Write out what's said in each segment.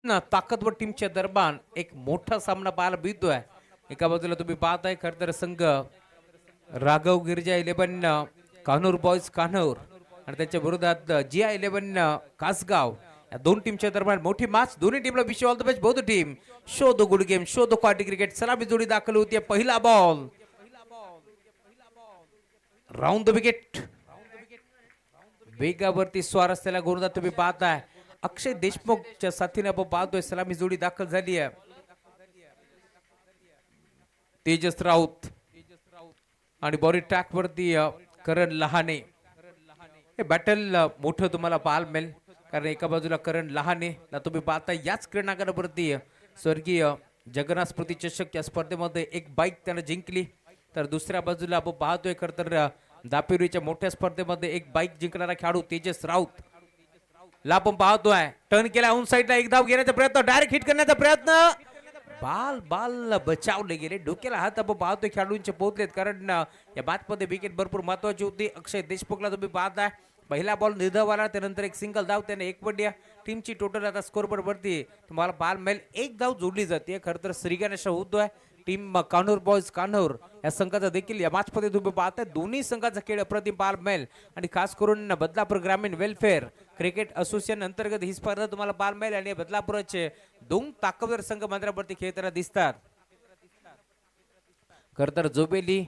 ताकदवर टीमच्या दरम्यान एक मोठा सामना पाहायला मिळतोय. एका बाजूला तुम्ही पाहताय खर तर संघ राघव गिरजा 11 कान्हूर बॉयज कान्हूर आणि त्याच्या विरोधात जिया 11 कासगाव. या दोन टीमच्या दरम्यान मोठी मॅच. दोन्ही टीमला wish all the best both team. Show the good game, show the quality cricket. सलामी जोडी दाखल होती. पहिला बॉल राऊंड द विकेट. वेगावरती स्वार असलेला गोलंदाज तुम्ही पाहताय अक्षय देशमुखच्या साथीने आपण पाहतोय. सलामी जोडी दाखल झाली आहे. तेजस राऊत आणि बॉडी ट्रॅक वरती करण लहाने. हे बॅटल मोठं तुम्हाला पाहायला मिळेल कारण एका बाजूला करण लहाने तुम्ही पाहता याच क्रीडांगणावरती स्वर्गीय जगन्नाथ स्मृती चषक या स्पर्धेमध्ये एक बाईक त्यानं जिंकली. तर दुसऱ्या बाजूला आपण पाहतोय खर तर दापिरीच्या मोठ्या स्पर्धेमध्ये एक बाईक जिंकणारा खेळाडू तेजस राऊत ला आपण पाहतोय. टर्न केला ऑन साइडला, एक धाव घेण्याचा प्रयत्न, डायरेक्ट हिट करण्याचा प्रयत्न, बाल बाल बचावले गेले. डोक्याला हात आपण पाहतोय खेळाडूंचे पोहोचलेत कारण या मॅच मध्ये विकेट भरपूर महत्वाची होती. अक्षय देशमुखला तुम्ही पाहताय पहिला बॉल निर्धावाला, त्यानंतर एक सिंगल धाव त्याने एक पडली. टीमची टोटल आता स्कोरबोर्ड वरती तुम्हाला पाहायला मिळेल एक धाव जोडली जाते. खर तर श्रीगणेश होतोय टीम कान्हूर बॉयज कान्हूर या संघाचा देखील या मॅच मध्ये तुम्ही पाहताय दोन्ही संघाचा खेळ अप्रतिम पाहायला मिळेल. आणि खास करून बदलापूर ग्रामीण वेलफेअर क्रिकेट असोसिएशन अंतर्गत ही स्पर्धा तुम्हाला पाहायला मिळेल. आणि बदलापूरचे दोन ताकदवर संघ मंदिरावरती खेळताना दिसतात. खर तर जोबेली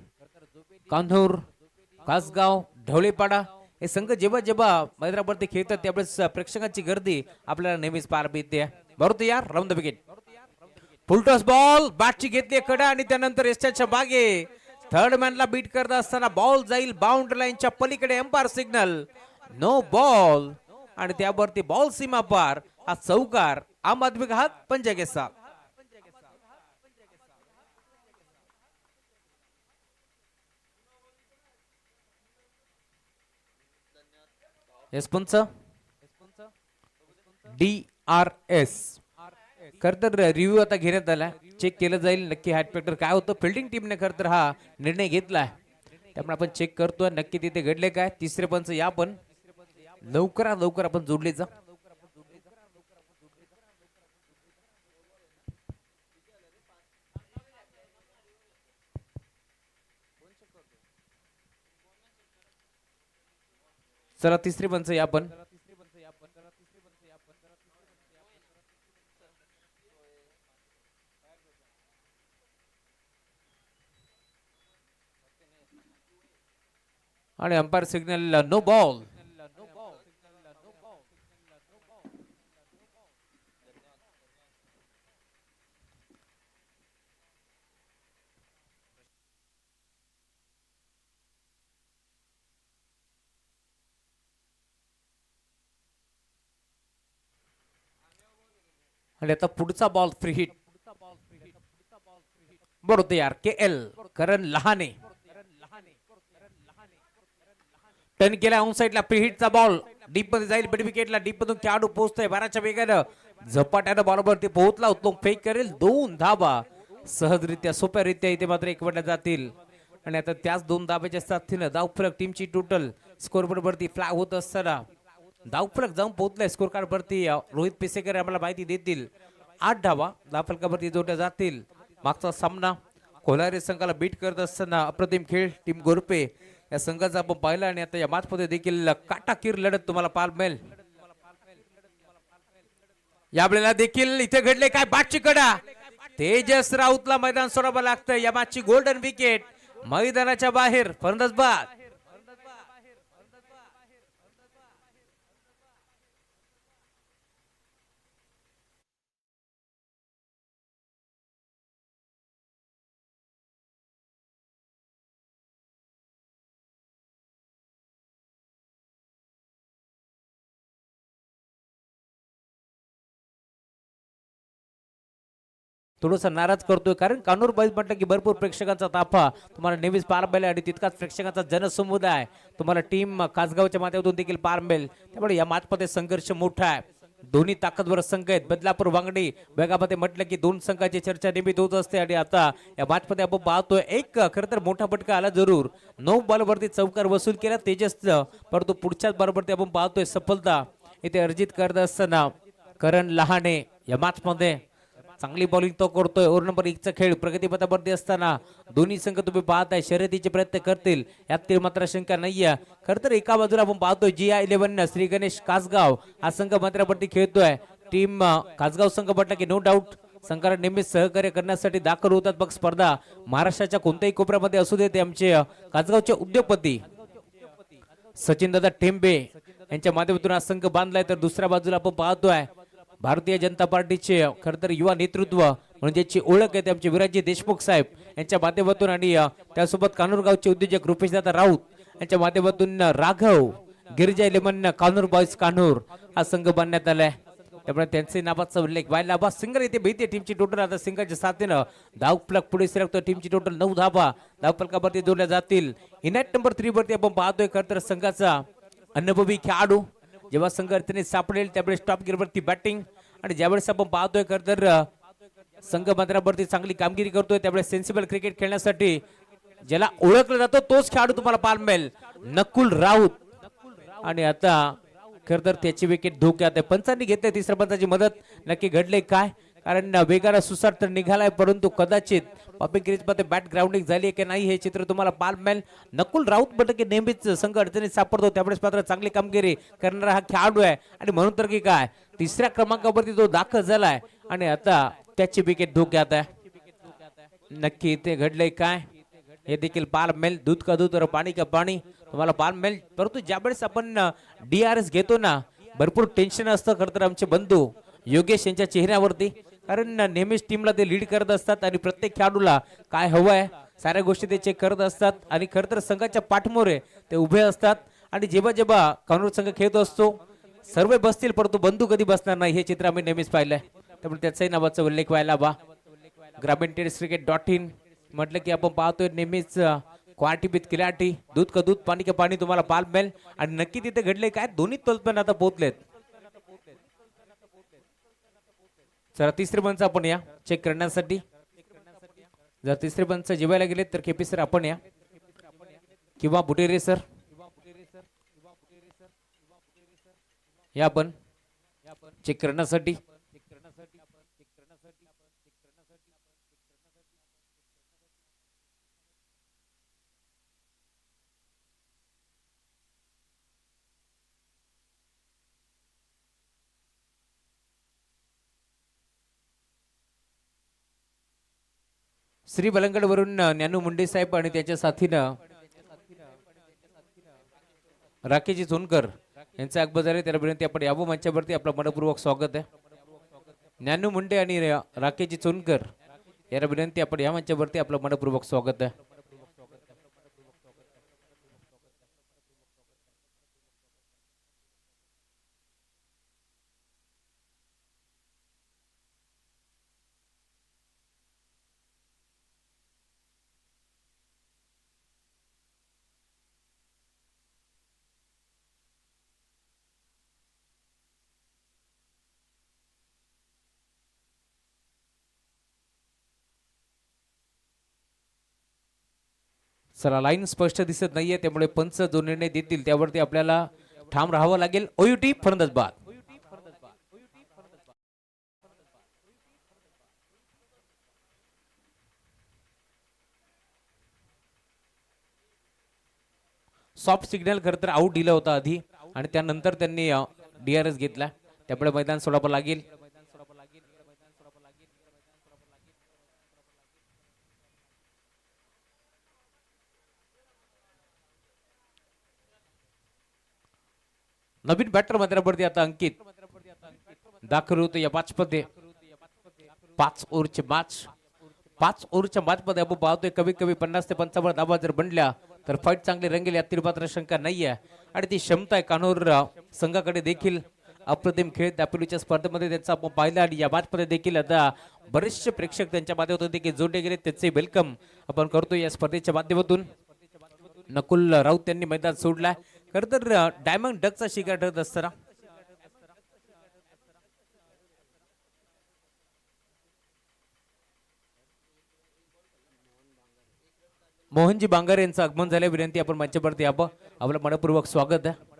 कान्हूर कासगाव ढवळेपाडा हे संघ जेव्हा जेव्हा मैदानावरती खेळतात त्यावेळेस प्रेक्षकांची गर्दी आपल्याला नेहमीच पाहायला मिळते. बरोबर यार round the wicket. Full toss ball बॅटची घेतली कडा आणि त्यानंतर यशाच्या मागे थर्ड मॅनला बीट करत असताना बॉल जाईल बाउंड्री लाईनच्या पलीकडे. एम्पायर सिग्नल नो बॉल आणि त्यावरती बॉल सीमा पार. हा चौकार आम आदमी का हात पंजा के साथ. एस पंच DRS खर तर रिव्ह्यू आता घेण्यात आला, चेक केलं जाईल नक्की हॅट फॅक्टर काय होतं. फिल्डिंग टीमने खर तर हा निर्णय घेतलाय त्यामुळे आपण चेक करतोय नक्की तिथे घडले काय. तिसरे पंच या पण लवकरात लवकर आपण जोडले जा. चला तिसरे पंच या पण. आणि अंपायर सिग्नल नो बॉल. आणि आता पुढचा बॉल फ्री हिट. बरोबर यार KL करण लहाने टर्न केला ऑन साइडला. फ्री हिटचा बॉल डीप मध्ये जाईल मिड विकेटला. डीप मधून खेळाडू पोहोचतोय बराच्या वेगानं झपाट्यानं बॉलवर ते पोहोचला. तो फेक करेल, दोन धाबा सहजरित्या सोप्यारित्या इथे मात्र एकवटल्या जातील. आणि आता त्याच दोन धाब्याच्या साथीनं धावफलक टीमची टोटल स्कोरबोर्ड वरती फ्लॅग होत असताना धावफलक जाऊन पोहोचलाय स्कोर कार्ड वरती. रोहित पिसेकर आम्हाला माहिती देतील 8 धावा धावफलकावरती जोडल्या जातील. मागचा सामना कोलारी संघाला बीट करत असताना अप्रतिम खेळ टीम गोरपे या संघाचा आपण पाहिला. आणि आता या मॅच मध्ये देखील काटाकीर लढत तुम्हाला पाहायला मिळेल. यावेळेला देखील इथे घडले काय बाटची कडा. तेजस राऊतला मैदान सोडावं लागतं. या मॅचची गोल्डन विकेट मैदानाच्या बाहेर फलंदाज बाद. थोडंसं नाराज करतोय कारण कान्हूर बॉयज म्हटलं की भरपूर प्रेक्षकांचा ताफा तुम्हाला नेहमीच पाहायला मिळेल. आणि तितकाच प्रेक्षकांचा जनसमुदाय तुम्हाला टीम कासगावच्या माध्यमातून देखील पाहायला मिळेल. त्यामुळे या मॅच मध्ये संघर्ष मोठा आहे. दोन्ही ताकदवर संघ आहेत. बदलापूर वांगडी वेगामध्ये म्हटलं की दोन संघाची चर्चा निमित्त होत असते. आणि आता या मॅच मध्ये आपण पाहतोय एक खरं तर मोठा फटका आला जरूर. 9 बॉलवरती चौकार वसूल केला तेजसचं, परंतु पुढच्याच बॉलवरती आपण पाहतोय सफलता इथे अर्जित करत असताना करण लहाने या मॅच मध्ये चांगली बॉलिंग तो करतोय. ओव्हर नंबर 1 चा खेळ प्रगतीपथावरती असताना दोन्ही संघ तुम्ही पाहताय शर्यतीचे प्रयत्न करतील यात मात्र शंका नाहीये. खर तर एका बाजूला आपण पाहतोय GI11 श्री गणेश कासगाव हा संघ मात्रावरती खेळतोय. टीम कासगाव संघ म्हटलं की नो डाऊट संघाला नेहमीच सहकार्य करण्यासाठी दाखल होतात बघ स्पर्धा. महाराष्ट्राच्या कोणत्याही कोपऱ्यामध्ये असू दे ते आमचे कासगावचे उद्योगपती सचिन दादा टेंबे यांच्या माध्यमातून हा संघ बांधलाय. तर दुसऱ्या बाजूला आपण पाहतोय भारतीय जनता पार्टीचे खर तर युवा नेतृत्व म्हणजे ज्याची ओळख आहे ते आमचे विराजी देशमुख साहेब यांच्या माध्यमातून आणि त्यासोबत कानूरगावचे उद्योजक रुपेश दादा राऊत यांच्या माध्यमातून राघव गिरिजा इलेवन कानूर बॉयज कानूर हा संघ बांधण्यात आलाय. त्यामुळे त्यांचे नावाचा उल्लेख व्हायला बा सिंगल इथे भीती टीमची टोटल आता सिंगलच्या साथीनं धाव फलक पुढे सरकतो. टीमची टोटल 9 धावा धाव फलकावरती जोडल्या जातील. इनायत नंबर 3 वरती आपण पाहतोय खर तर संघाचा अनुभवी खेळाडू जेव्हा संघ अडचणीत सापडेल त्यावेळेस टॉप गिअरवरती बॅटिंग आणि ज्यावेळेस आपण पाहतोय खर तर संघ मात्रावरती चांगली कामगिरी करतोय त्यावेळेस सेन्सिबल क्रिकेट खेळण्यासाठी ज्याला ओळखलं जातं तोच खेळाडू तुम्हाला पाहायला मिळेल नकुल राऊत. आणि आता खर तर त्याची विकेट धोक्यात आहे. पंचांनी घेतले तिसऱ्या पंचाची मदत. नक्की घडले काय कारण वेगाला सुसाट तर निघालाय परंतु कदाचित पॉपिंग क्रीज मध्ये बॅट ग्राउंडिंग झाली की नाही हे चित्र तुम्हाला पाहायला मिळेल. नकुल राऊत म्हटलं की नेहमीच संघ अडचणीत सापडतो त्यावेळेस मात्र चांगली कामगिरी करणारा हा खेळाडू आहे आणि म्हणून तर की काय तिसऱ्या क्रमांकावरती तो दाखल झालाय आणि आता त्याची विकेट धोक्यात आहे. नक्की इथे घडलंय काय हे देखील पाहायला मिळेल. दूध का दूध और पाणी का पाणी तुम्हाला पाहायला मिळेल. परंतु ज्यावेळेस आपण DRS घेतो ना भरपूर टेन्शन असतं खरं तर आमचे बंधू योगेश यांच्या चेहऱ्यावरती कारण नेहमीच टीमला ते लीड करत असतात आणि प्रत्येक खेळाडूला काय हवंय साऱ्या गोष्टी ते चेक करत असतात आणि खरं तर संघाच्या पाठमोरे ते उभे असतात आणि जेव्हा जेव्हा कानूर संघ खेळत असतो सर्व बसतील परंतु बंधू कधी बसणार नाही हे चित्र आम्ही नेहमीच पाहिलंय. त्यामुळे त्याचाही नावाचा उल्लेख व्हायला बा. ग्रामीण टेनिस क्रिकेट.in म्हटलं की आपण पाहतोय नेहमीच क्वालिटी विथ क्लॅरिटी दूध का दूध पाणी का पाणी तुम्हाला पाहायला मिळेल आणि नक्की तिथे घडले काय दोन्ही तलपण आता पोहोचलेत. चला तिसरे पंच आपण या चेक करण्यासाठी. जर तिसरे पंच जेवायला गेले तर केपी सर आपण या किंवा बुटेरे सर या आपण चेक करण्यासाठी. श्री बलंगड वरून ज्ञानू मुंडे साहेब आणि त्याच्या साथीनं राकेशजी सोनकर यांचा अकबर झाले त्याला विनंती आपण यावं मंचावरती आपलं मनपूर्वक स्वागत आहे. ज्ञानू मुंडे आणि राकेशजी सोनकर याला विनंती आपण या मंचावरती आपलं मनपूर्वक स्वागत आहे. चला लाईन स्पष्ट दिसत नाहीये त्यामुळे पंच जो निर्णय देतील त्यावरती आपल्याला ठाम राहावं लागेल. OUT फलंदाज बाद. सॉफ्ट सिग्नल खरं तर आउट दिला होता आधी आणि त्यानंतर त्यांनी DRS घेतला त्यामुळे मैदान सोडावं लागेल. नवीन बॅटर मैदानावरती आता अंकित दाखल होतो या मॅच मध्ये. 5 ओव्हरचे मॅच 5 ओव्हरच्या मॅच मध्ये आपण पाहतोय कमी कमी 50 ते 55 धावा जर बनल्या तर फाईट चांगली रंगेल यातील मात्र शंका नाहीये आणि ती क्षमता आहे कानूर संघाकडे देखील. अप्रतिम खेळ दापोलीच्या स्पर्धेमध्ये त्यांचा आपण पाहिला आणि या मॅच मध्ये देखील आता बरेचसे प्रेक्षक त्यांच्या माध्यमातून देखील जोडले गेले त्याचे वेलकम आपण करतो या स्पर्धेच्या माध्यमातून. नकुल राऊत यांनी मैदान सोडलाय खरं तर डायमंड डकचा शिकार ठरत असताना मोहनजी बांगर यांचं आगमन झालं. विनंती आपण मंचावरती यावं आपलं मनपूर्वक स्वागत आहे.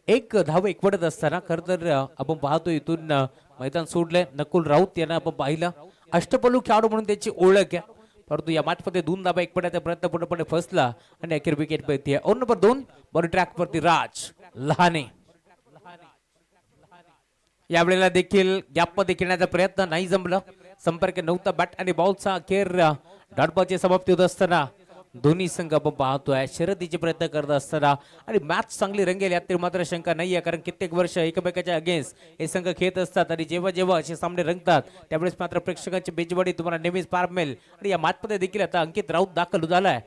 एक धाव एकवटत असताना खरं तर आपण पाहतो इथून मैदान सोडलंय नकुल राऊत यांना आपण पाहिलं अष्टपैलू खेळाडू म्हणून त्याची ओळख आहे. परंतु या मॅच मध्ये 2 धाबा एकवटायचा प्रयत्न पूर्णपणे फसला आणि अखेर विकेट पडते. ओव्हर नंबर 2 बॉल ट्रॅक वरती राज लहाने. यावेळेला देखील गॅप मध्ये खेळण्याचा प्रयत्न नाही जमलं. संपर्क नव्हता बॅट आणि बॉलचा. अखेर डॉट बॉलची समाप्ती होत असताना दोन्ही संघ आपण पाहतोय शर्यतीचे प्रयत्न करत असताना आणि मॅच चांगली रंगेल यात मात्र शंका नाहीये. कारण कित्येक वर्ष एकमेकाच्या अगेन्स्ट हे संघ खेळत असतात आणि जेव्हा जेव्हा असे सामने रंगतात त्यावेळेस मात्र प्रेक्षकांची बेजवाडी तुम्हाला नेहमीच पार मिळेल. आणि या मॅच मध्ये देखील आता अंकित राऊत दाखल झालाय.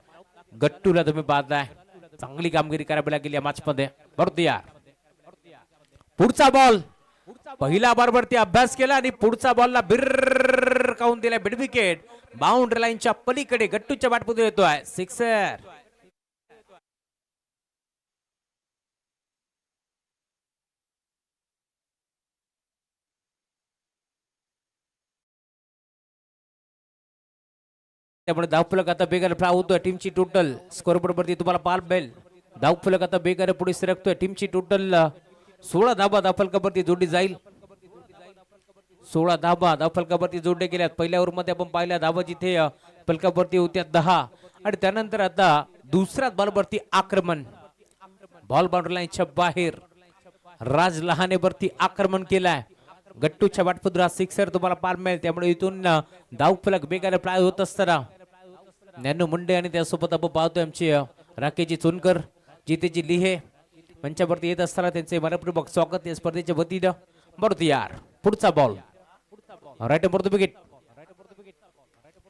गट्टूला तुम्ही पाहताय चांगली कामगिरी करावी लागेल या मॅच मध्ये. बरोबर पुढचा बॉल पहिला बॉलवरती अभ्यास केला आणि पुढचा बॉलला बिर्र काऊन दिला मिड विकेट. बाउंड्री लाईनच्या पलीकडे गट्टूच्या बॅटमध्ये येतोय सिक्सर. त्यामुळे धावफलक आता बेगाने फ्लाय होतोय. टीमची टोटल स्कोर बोर्ड वरती तुम्हाला पाल बेल धावफलक आता बेगाने पुढे सरकतोय. टीमची टोटल 16 धाबा धावफलकावरती जोडली जाईल. 16 धाबा धावफलकावरती जोडले गेल्यात. पहिल्या ओव्हर मध्ये आपण पाहिल्या धाबा जिथे फलकावरती होत्या 10 आणि त्यानंतर आता दुसऱ्या बॉलवरती आक्रमण. बॉल बाउंड्री लाईनच्या बाहेर राज लहाने वरती आक्रमण केलाय. गट्टूच्या बॅटपद्रा सिक्सर तुम्हाला पार मिळेल. त्यामुळे इथून धावफलक बेगाने फ्लाय होत असताना नॅनो मुंडे आणि त्यासोबत आपण पाहतोय आमचे राकेशजी चोनकर जितेजी लिहे मंचावरती येत असताना त्यांचे मनपूर्वक स्वागत या स्पर्धेच्या वतीनं. बरोबर यार पुढचा बॉल राईट विकेट.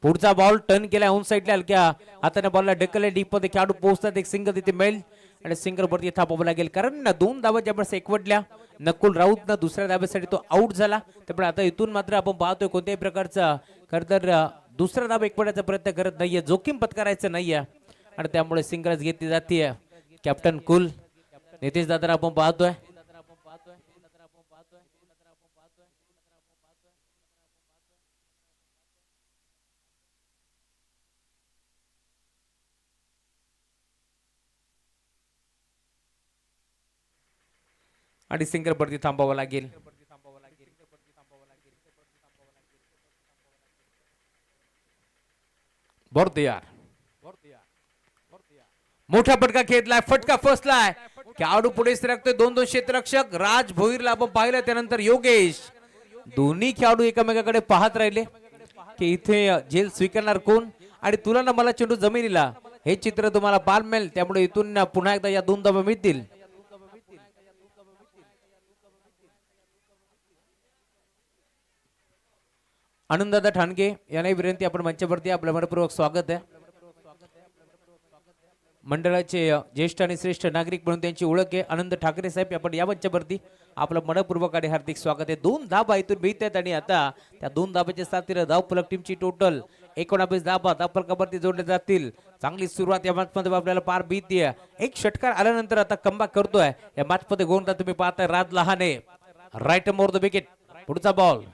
पुढचा बॉल टर्न केला ऑन साइडला हलक्या हाताने बॉलला ढकलले डीप मध्ये खेळाडू पोहोचतात. एक सिंगल तिथे मिळेल आणि सिंगल वरती थांबावं लागेल कारण 2 धावा ज्यावेळेस एकवटल्या नकुल राऊत ना दुसऱ्या धाब्यासाठी तो आउट झाला. त्यामुळे आता इथून मात्र आपण पाहतोय कोणत्याही प्रकारचा खरं तर दुसरा धावा एकवटायचा प्रयत्न करत नाहीये. जोखीम पत्करायचं नाहीये आणि त्यामुळे सिंगल्स घेतली जाते. कॅप्टन कुल नितेश दादा आपण पाहतोय आणि सिंगल वरती थांबावं लागेल. बरोबर यार मोठा फटका खेळलाय. फटका फसलाय. खेळाडू पुढे सरकतोय. 2-2 क्षेत्ररक्षक राज भोईरला आपण पाहिलं त्यानंतर योगेश दोन्ही खेळाडू एकमेकाकडे पाहत राहिले की इथे झेल स्वीकारणार कोण आणि तुला ना मला चेंडू जमिनीला हे चित्र तुम्हाला पार मिळेल. त्यामुळे इथून पुन्हा एकदा या 2 धावा मिळतील. आनंददादा ठाणगे यांना विनंती आपण मंचावरती आपलं मनपूर्वक स्वागत आहे. मंडळाचे ज्येष्ठ आणि श्रेष्ठ नागरिक म्हणून त्यांची ओळख आहे आनंद ठाकरे साहेब. आपण या मंचावरती आपलं मनपूर्वक आणि हार्दिक स्वागत आहे. 2 धाबा इथून मिळत आहेत आणि आता त्या 2 धाबाच्या साथीनं धावफलक टीमची टोटल 19 धाबा धावफलकावरती जोडले जातील. चांगली सुरुवात या मॅच मध्ये आपल्याला पार बीतीये. एक षटकार आल्यानंतर आता कमबॅक करतोय या मॅच मध्ये. गोलंदाज तुम्ही पाहताय Raj Lahane right more the wicket. पुढचा बॉल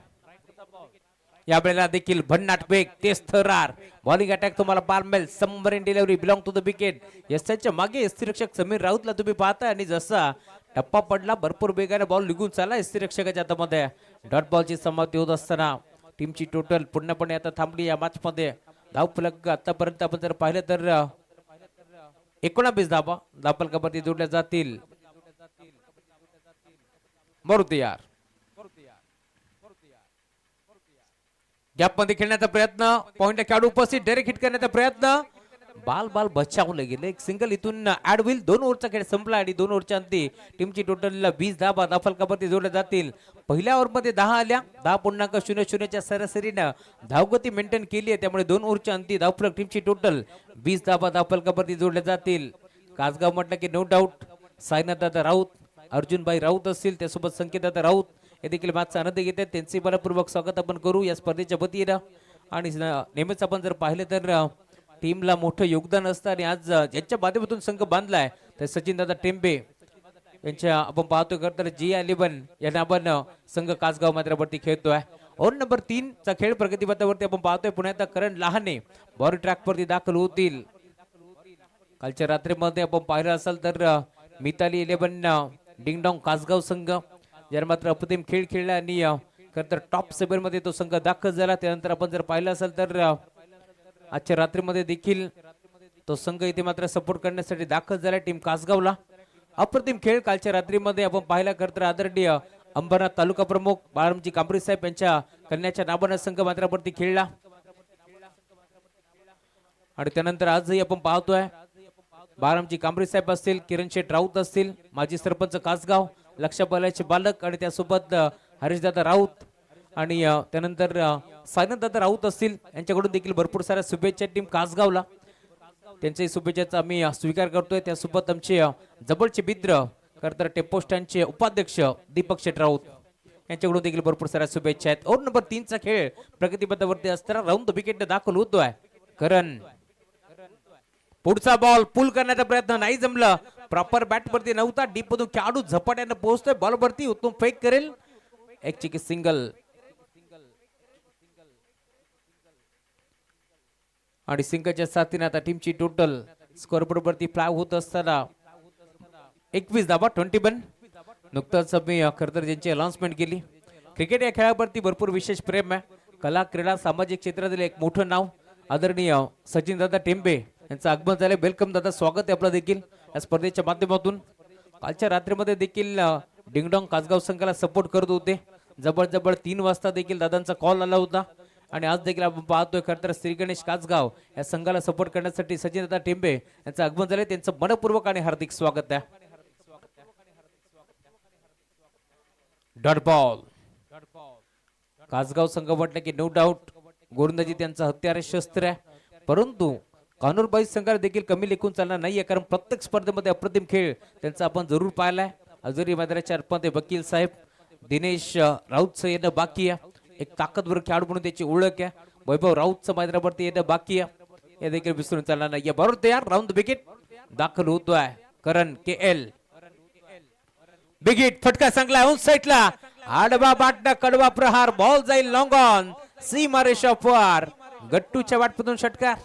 यावेळेला देखील भन्नाट वेग तेज थरार बॉलिंग अटॅक तुम्हाला पार मिळेल. Submarine delivery belong to the wicket. यशाच्या मागे यष्टीरक्षक समीर राऊतला तुम्ही पाहताय आणि जसा टप्पा पडला भरपूर वेगाने बॉल निघून चालला यष्टीरक्षकाच्या हातामध्ये. डॉट बॉलची समाप्ती होत असताना टीमची टोटल पूर्णपणे आता थांबली या मॅच मध्ये. धावफलक आतापर्यंत आपण जर पाहिलं तर 19 धाबा धावफलकावरती जोडल्या जातील. बरोबर यार गॅप मध्ये खेळण्याचा प्रयत्न पॉइंट खेळाडू उपस्थित डायरेक्ट हिट करण्याचा प्रयत्न बाल बचावलं गेलं. एक सिंगल इथून ऍड होईल. 2 ओव्हरचा खेळ संपला आणि 2 ओव्हरच्या अंती टीमची टोटल 20 धाबा धावफलकावरती जोडल्या जातील. पहिल्या ओव्हर मध्ये 10 आल्या. 10.00 च्या सरासरीनं धावगती मेंटेन केली आहे. त्यामुळे 2 ओव्हरच्या अंती धावफलक टीमची टोटल 20 धाबा धावफलकावरती जोडल्या जातील. कासगाव म्हटलं की नो डाऊट साईनाथदादा राऊत अर्जुनभाई राऊत असतील त्यासोबत संकेतदादा राऊत हे देखील मॅचचा आनंद घेत आहेत. त्यांचे मनपूर्वक स्वागत आपण करू या स्पर्धेच्या वतीनं. आणि नेहमीच आपण जर पाहिलं तर टीमला मोठं योगदान असतं आणि आज ज्यांच्या माध्यमातून संघ बांधलाय तर सचिन दादा टेंबे यांच्या आपण पाहतोय तर G11 या नावानं संघ कासगाव मैदानावरती खेळतोय. ओव्हर नंबर 3 चा खेळ प्रगतीपथावरती आपण पाहतोय. पुन्हा एकदा करण लहाने बॉल ट्रॅक वरती दाखल होतील. कालच्या रात्रीमध्ये आपण पाहिलं असेल तर मिताली 11 डिंगडॉंग कासगाव संघ जर मात्र अप्रतिम खेळ खेळला आणि खरं तर टॉप 7 मध्ये तो संघ दाखल झाला. त्यानंतर आपण जर पाहिलं असेल तर आजच्या रात्रीमध्ये देखील तो संघ इथे मात्र सपोर्ट करण्यासाठी दाखल झाला टीम कासगावला. अप्रतिम खेळ कालच्या रात्रीमध्ये आपण पाहिला. खरं तर आदरणीय अंबरनाथ तालुका प्रमुख बाळरामजी कांबळे साहेब यांच्या कन्याच्या नावानं संघ मात्र वरती खेळला. आणि त्यानंतर आजही आपण पाहतोय बाळरामजी कांबळे साहेब असतील, किरण शेठ राऊत असतील, माजी सरपंच कासगाव, लक्ष बलाचे बालक आणि त्यासोबत हरीशदादा राऊत आणि त्यानंतर सायनाथदादा राऊत असतील. यांच्याकडून देखील भरपूर साऱ्या शुभेच्छा टीम कासगावला. त्यांच्याही शुभेच्छाचा आम्ही स्वीकार करतोय. त्यासोबत आमचे जबळचे मित्र खरं तर टेम्पो स्टँडचे उपाध्यक्ष दीपक शेठ राऊत यांच्याकडून देखील भरपूर साऱ्या शुभेच्छा आहेत. ओव्हर नंबर 3 चा खेळ प्रगतीपथावरती असताना राऊंड द विकेट दाखल होतोय. करण पुढचा बॉल पुल करण्याचा प्रयत्न नाही जमला. प्रॉपर बॅट वरती नव्हता. डीप मधून खेळाडू झपाट्याने पोहोचतोय बॉल वरती. उत्तम फेक करेल. एक चिकी सिंगल आणि सिंगलच्या साथीने आता टीमची टोटल स्कोर बरोबरती फ्लाय होत असताना 21 धावा 21. नुकताच मी खरं तर ज्यांची अनाउन्समेंट केली. क्रिकेट या खेळावरती भरपूर विशेष प्रेम आहे. कला क्रीडा सामाजिक क्षेत्रातील एक मोठं नाव आदरणीय सचिन दादा टेंबे यांचं आगमन झाले. वेलकम दादा, स्वागत आहे आपलं देखील या स्पर्धेच्या माध्यमातून. कालच्या रात्रीमध्ये देखील डिंगडॉंग कासगाव संघाला सपोर्ट करत होते. जवळ 3 वाजता देखील दादांचा कॉल आला होता आणि आज देखील आपण पाहतोय खरं तर श्री गणेश कासगाव या संघाला सपोर्ट करण्यासाठी सचिन दादा टेंबे यांचं आगमन झाले. त्यांचं मनपूर्वक आणि हार्दिक स्वागत आहे. डॉट बॉल कासगाव संघ म्हटलं की नो डाऊट गोलंदाजी त्यांचा हत्यार शस्त्र आहे. परंतु कानूरबाई संघाला देखील कमी लेखून चालणार नाहीये, कारण प्रत्येक स्पर्धेमध्ये अप्रतिम खेळ त्यांचा आपण जरूर पाहिलाय. अजूनही मैदानाच्या अर्पण वकील साहेब दिनेश राऊतचं येणं बाकी आहे. एक ताकदवर खेळाडू म्हणून त्याची ओळख आहे. वैभव राऊतचं मैदानावरती येणं बाकी आहे. हे देखील विसरून चालणार नाहीये. बरोबर तयार राऊंड विकेट दाखल होतोय. करण के एल बिग हिट फटका चांगला ऑन साइडला आडवा बाटना कडवा प्रहार बॉल जाईल लॉंग ऑन सीमा रेषा पार गट्टूच्या वाटपातून षटकार.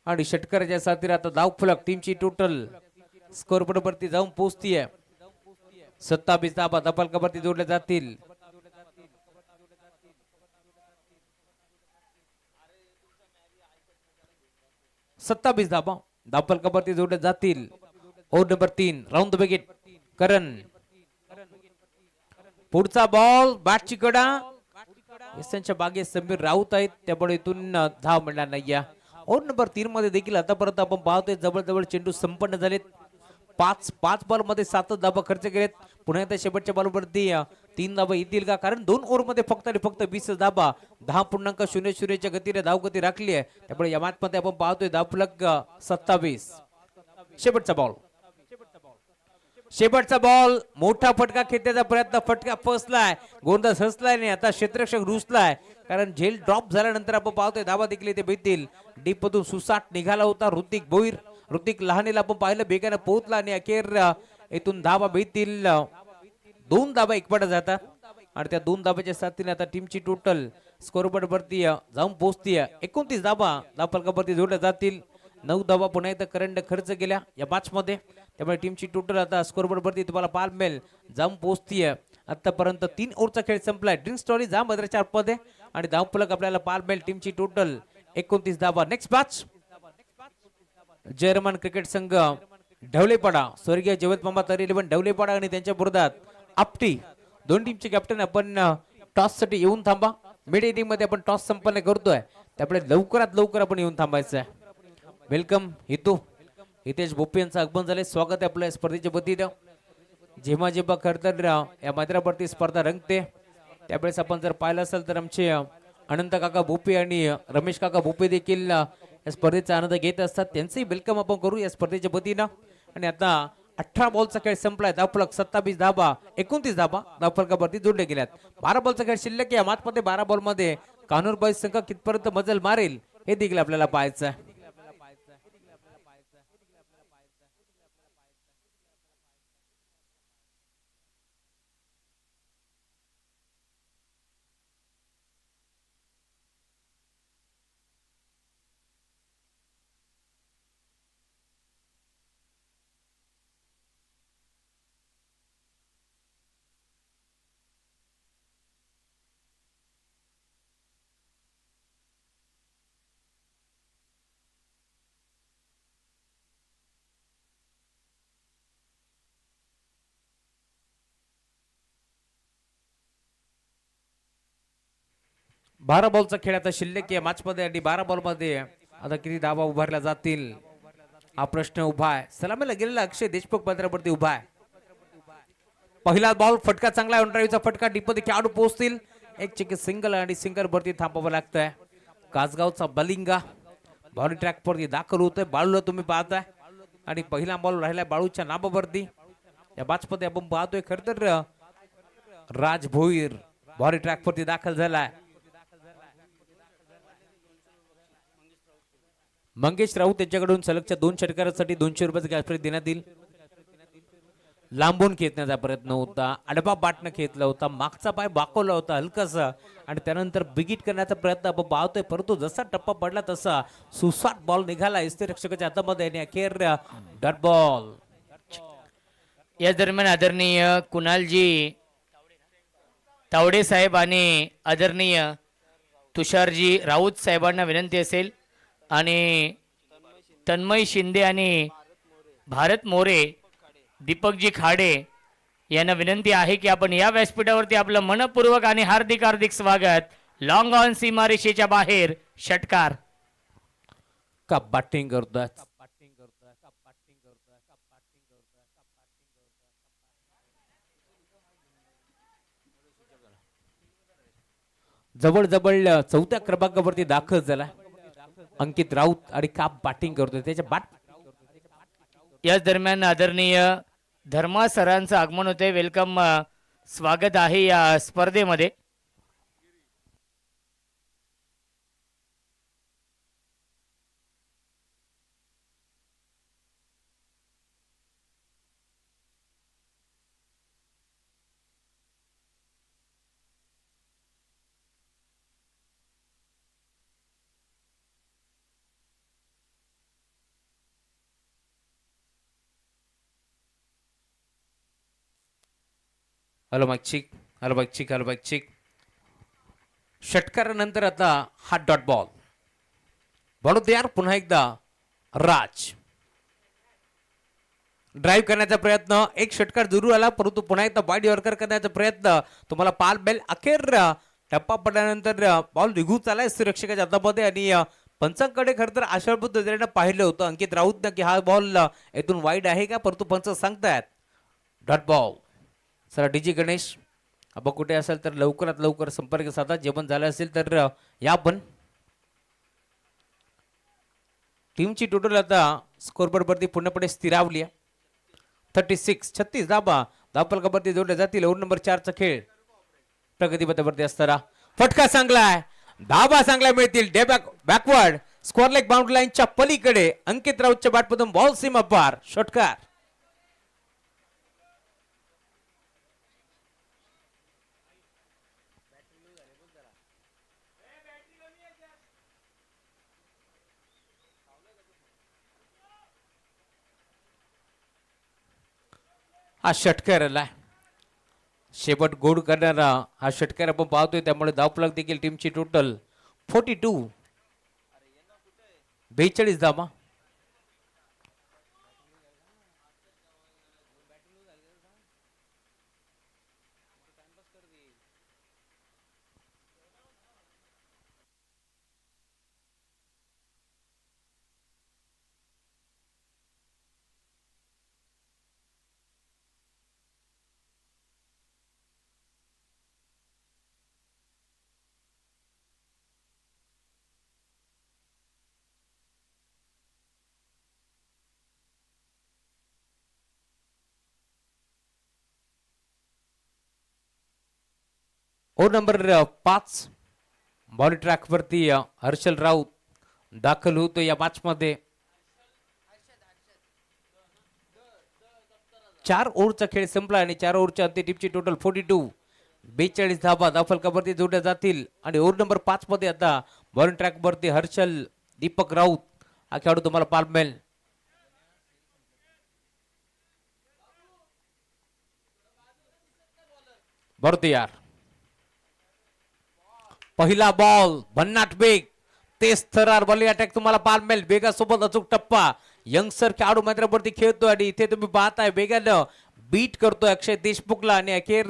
आणि षटकाराच्या साथीने आता धाव फलक टीमची टोटल स्कोर बरोबरती जाऊन पोहोचतीये. 27 धावा धावफलकावरती जोडल्या जातील. 27 धावा धावफलकावरती जोडल्या जातील. Over number 3 round the wicket Karan पुढचा बॉल बॅटची कडा यशांच्या बागे समीर राऊत आहेत, त्यामुळे इथून धाव मिळणार नाही. ओव्हर नंबर 3 मध्ये देखील आतापर्यंत आपण पाहतोय जवळ चेंडू संपन्न झालेत. 5 बॉल मध्ये 7 धावा खर्च केलेत. पुन्हा एकदा शेवटच्या बॉलवरती 3 धावा येतील का, कारण 2 ओव्हर मध्ये फक्त 20 धावा 10.00 च्या गतीने धावगती राखली आहे. त्यामुळे या मॅच मध्ये आपण पाहतोय धावफलक 27. शेवटचा बॉल मोठा फटका खेळण्याचा प्रयत्न, फटका फसलाय, गोलंदाज हसलाय नाही, आता क्षेत्ररक्षक रुसलाय, कारण झेल ड्रॉप झाल्यानंतर आपण पाहतोय धावा देखील इथे भेटतील. डीप मधून सुसाट निघाला होता ऋतिक भोईर. ऋतिक लहानेला आपण पाहिलं बेगाने पोहोचला आणि अखेर इथून धावा भेटतील. 2 धावा एकपटा जातात आणि त्या 2 धाब्याच्या साथीने आता टीमची टोटल स्कोरबोर्ड वरती जाऊन पोहोचतीये. 29 धावा धावफलकावरती जोडल्या जातील. 9 धावा पुन्हा एकदा करंट खर्च केल्या या मॅच मध्ये, त्यामुळे टीमची टोटल आता स्कोरबोर्ड वरती तुम्हाला पाल मिळेल जाऊन पोहोचतीये. आतापर्यंत 3 ओव्हरचा खेळ संपलाय. ड्रिंक स्टोरी जा मद्राच्या मध्ये आणि धावफलक आपल्याला पाल मिळेल टीमची टोटल 29 धावा. नेक्स्ट मॅच जर्मन क्रिकेट संघ ढवलेपाडा स्वर्गीय जवत मामा तरी 11 ढवलेपाडा आणि त्यांच्या विरोधात आपटी. दोन टीमचे कॅप्टन आपण टॉस साठी येऊन थांबा. मिड इनिंग मध्ये आपण टॉस संपन्न करतोय, त्यामुळे लवकरात लवकर आपण येऊन थांबायचं आहे. वेलकम हितू हितेश भोपे यांचं आगमन झाले. स्वागत आहे आपल्या स्पर्धेच्या वतीनं. जेव्हा खरं तर या मैदानावरती स्पर्धा रंगते त्यावेळेस आपण जर पाहिलं असेल तर आमचे अनंत काका भोपे आणि रमेश काका भोपे देखील या स्पर्धेचा आनंद घेत असतात. त्यांचंही वेलकम आपण करू या स्पर्धेच्या वतीनं. आणि आता 18 बॉलचा खेळ संपलाय. धावफलक 27 धावा 29 धावा धावफलकावरती जोडले गेल्यात. 12 बॉलचा खेळ शिल्लक या मॅच मध्ये. 12 बॉल मध्ये कानूरबाई संघ कितपर्यंत मजल मारेल हे देखील आपल्याला पाहायचं आहे. 12 बॉलचा खेळ आता शिल्लक या मॅच मध्ये आणि 12 बॉल मध्ये आता किती धावा उभारल्या जातील हा प्रश्न उभा आहे. सलामीला गेलेला अक्षय देशमुख पत्रावरती उभा आहे. पहिला बॉल फटका चांगला ड्राईव्हचा फटका डीपमध्ये खेळाडू पोहोचतील. एक चेकी सिंगल आणि सिंगल वरती थांबावं लागतंय. कासगावचा बलिंगा बॉल ट्रॅक वरती दाखल होतोय. बाळूला तुम्ही पाहताय आणि पहिला बॉल राहिलाय बाळूच्या नाबावरती. या मॅच मध्ये आपण पाहतोय खर तर राज भोईर बॉल ट्रॅक वरती दाखल झालाय. मंगेश राऊत यांच्याकडून सलगच्या 2 षटकारासाठी 200 रुपयाचा कॅश प्राइज देण्यात येईल. लांबून खेचण्याचा प्रयत्न होता. आडबा बाटनं खेचला होता. मागचा पाय बाकवला होता हलकासा आणि त्यानंतर बिगिट करण्याचा प्रयत्न आपण पाहतोय. परंतु जसा टप्पा पडला तसा सुसाट बॉल निघाला यष्टीरक्षकाच्या हातामध्ये आणि अखेर डॉट बॉल. या दरम्यान आदरणीय कुणालजी तावडे साहेब आणि आदरणीय तुषारजी राऊत साहेबांना विनंती असेल आणि तन्मय शिंदे आणि भारत मोरे दीपकजी खाडे यांना विनंती आहे की आपण या व्यासपीठावरती आपलं मनपूर्वक आणि हार्दिक हार्दिक स्वागत. लॉंग ऑन सीमारेषेच्या बाहेर षटकार का बॅटिंग करतोय. जवळ जवळ 4थ्या क्रमांकावरती दाखल झाला अंकित राऊत आणि का बॅटिंग करतोय. त्याच्या बॅट याच दरम्यान आदरणीय धर्मा सरांचं आगमन होते. वेलकम स्वागत आहे या स्पर्धेमध्ये. हॅलो माईक चिक. षटकारानंतर आता हा डॉट बॉल. बॉल तयार. पुन्हा एकदा राज ड्राईव्ह करण्याचा प्रयत्न. एक षटकार जरूर आला परंतु पुन्हा एकदा वाईड यॉर्कर करण्याचा प्रयत्न तुम्हाला पाल बेल. अखेर टप्पा पडल्यानंतर बॉल निघून चालाय रक्षकाच्या हातामध्ये आणि पंचांकडे खरं तर आशाभूत नजरेनं पाहिलं होतं अंकित राऊतनं की हा बॉल येथून वाईड आहे का, परंतु पंच सांगतायत डॉट बॉल. चला डीजी गणेश आपण कुठे असेल तर लवकरात लवकर संपर्क साधा. जेवण झालं असेल तर या. पण टीमची टोटल आता स्कोरबोर्ड वरती पूर्णपणे स्थिरावली आहे. 36 धाबा धावफलकावरती जोडल्या जातील. ओव्हर नंबर 4 चा खेळ प्रगतीपथावरती असताना फटका चांगला आहे. धाबा चांगला मिळतील. Day backward score leg boundary लाईनच्या पलीकडे अंकित राऊतच्या बॅटमधून बॉल सीमा पार षटकार. हा षटकार आला. शेवट गोड करणारा हा षटकार आपण पाहतोय. त्यामुळे धावफलक देखील टीमची टोटल 42 धावा. ओव्हर नंबर 5 बॉल ट्रॅक वरती हर्षल राऊत दाखल होतो या मॅच मध्ये. 4 ओव्हरचा खेळ संपला आणि 4 ओव्हरच्या अंती टीमची टोटल 42 धावा धावफलकावरती जोडल्या जातील. आणि ओव्हर नंबर 5 मध्ये आता बॉल ट्रॅक वरती हर्षल दीपक राऊत हा खेळाडू तुम्हाला पाहायला मिळेल. बरोबर यार. पहिला बॉल भन्नाट बेग तेज थरार बॉलिंग अटॅक तुम्हाला पाहायला मिळेल. बेगासोबत अचूक टप्पा. यंगस्टर खेळाडू मैदानावरती खेळतोय आणि इथे तुम्ही पाहताय वेगानं बीट करतोय अक्षय देशमुखला आणि अखेर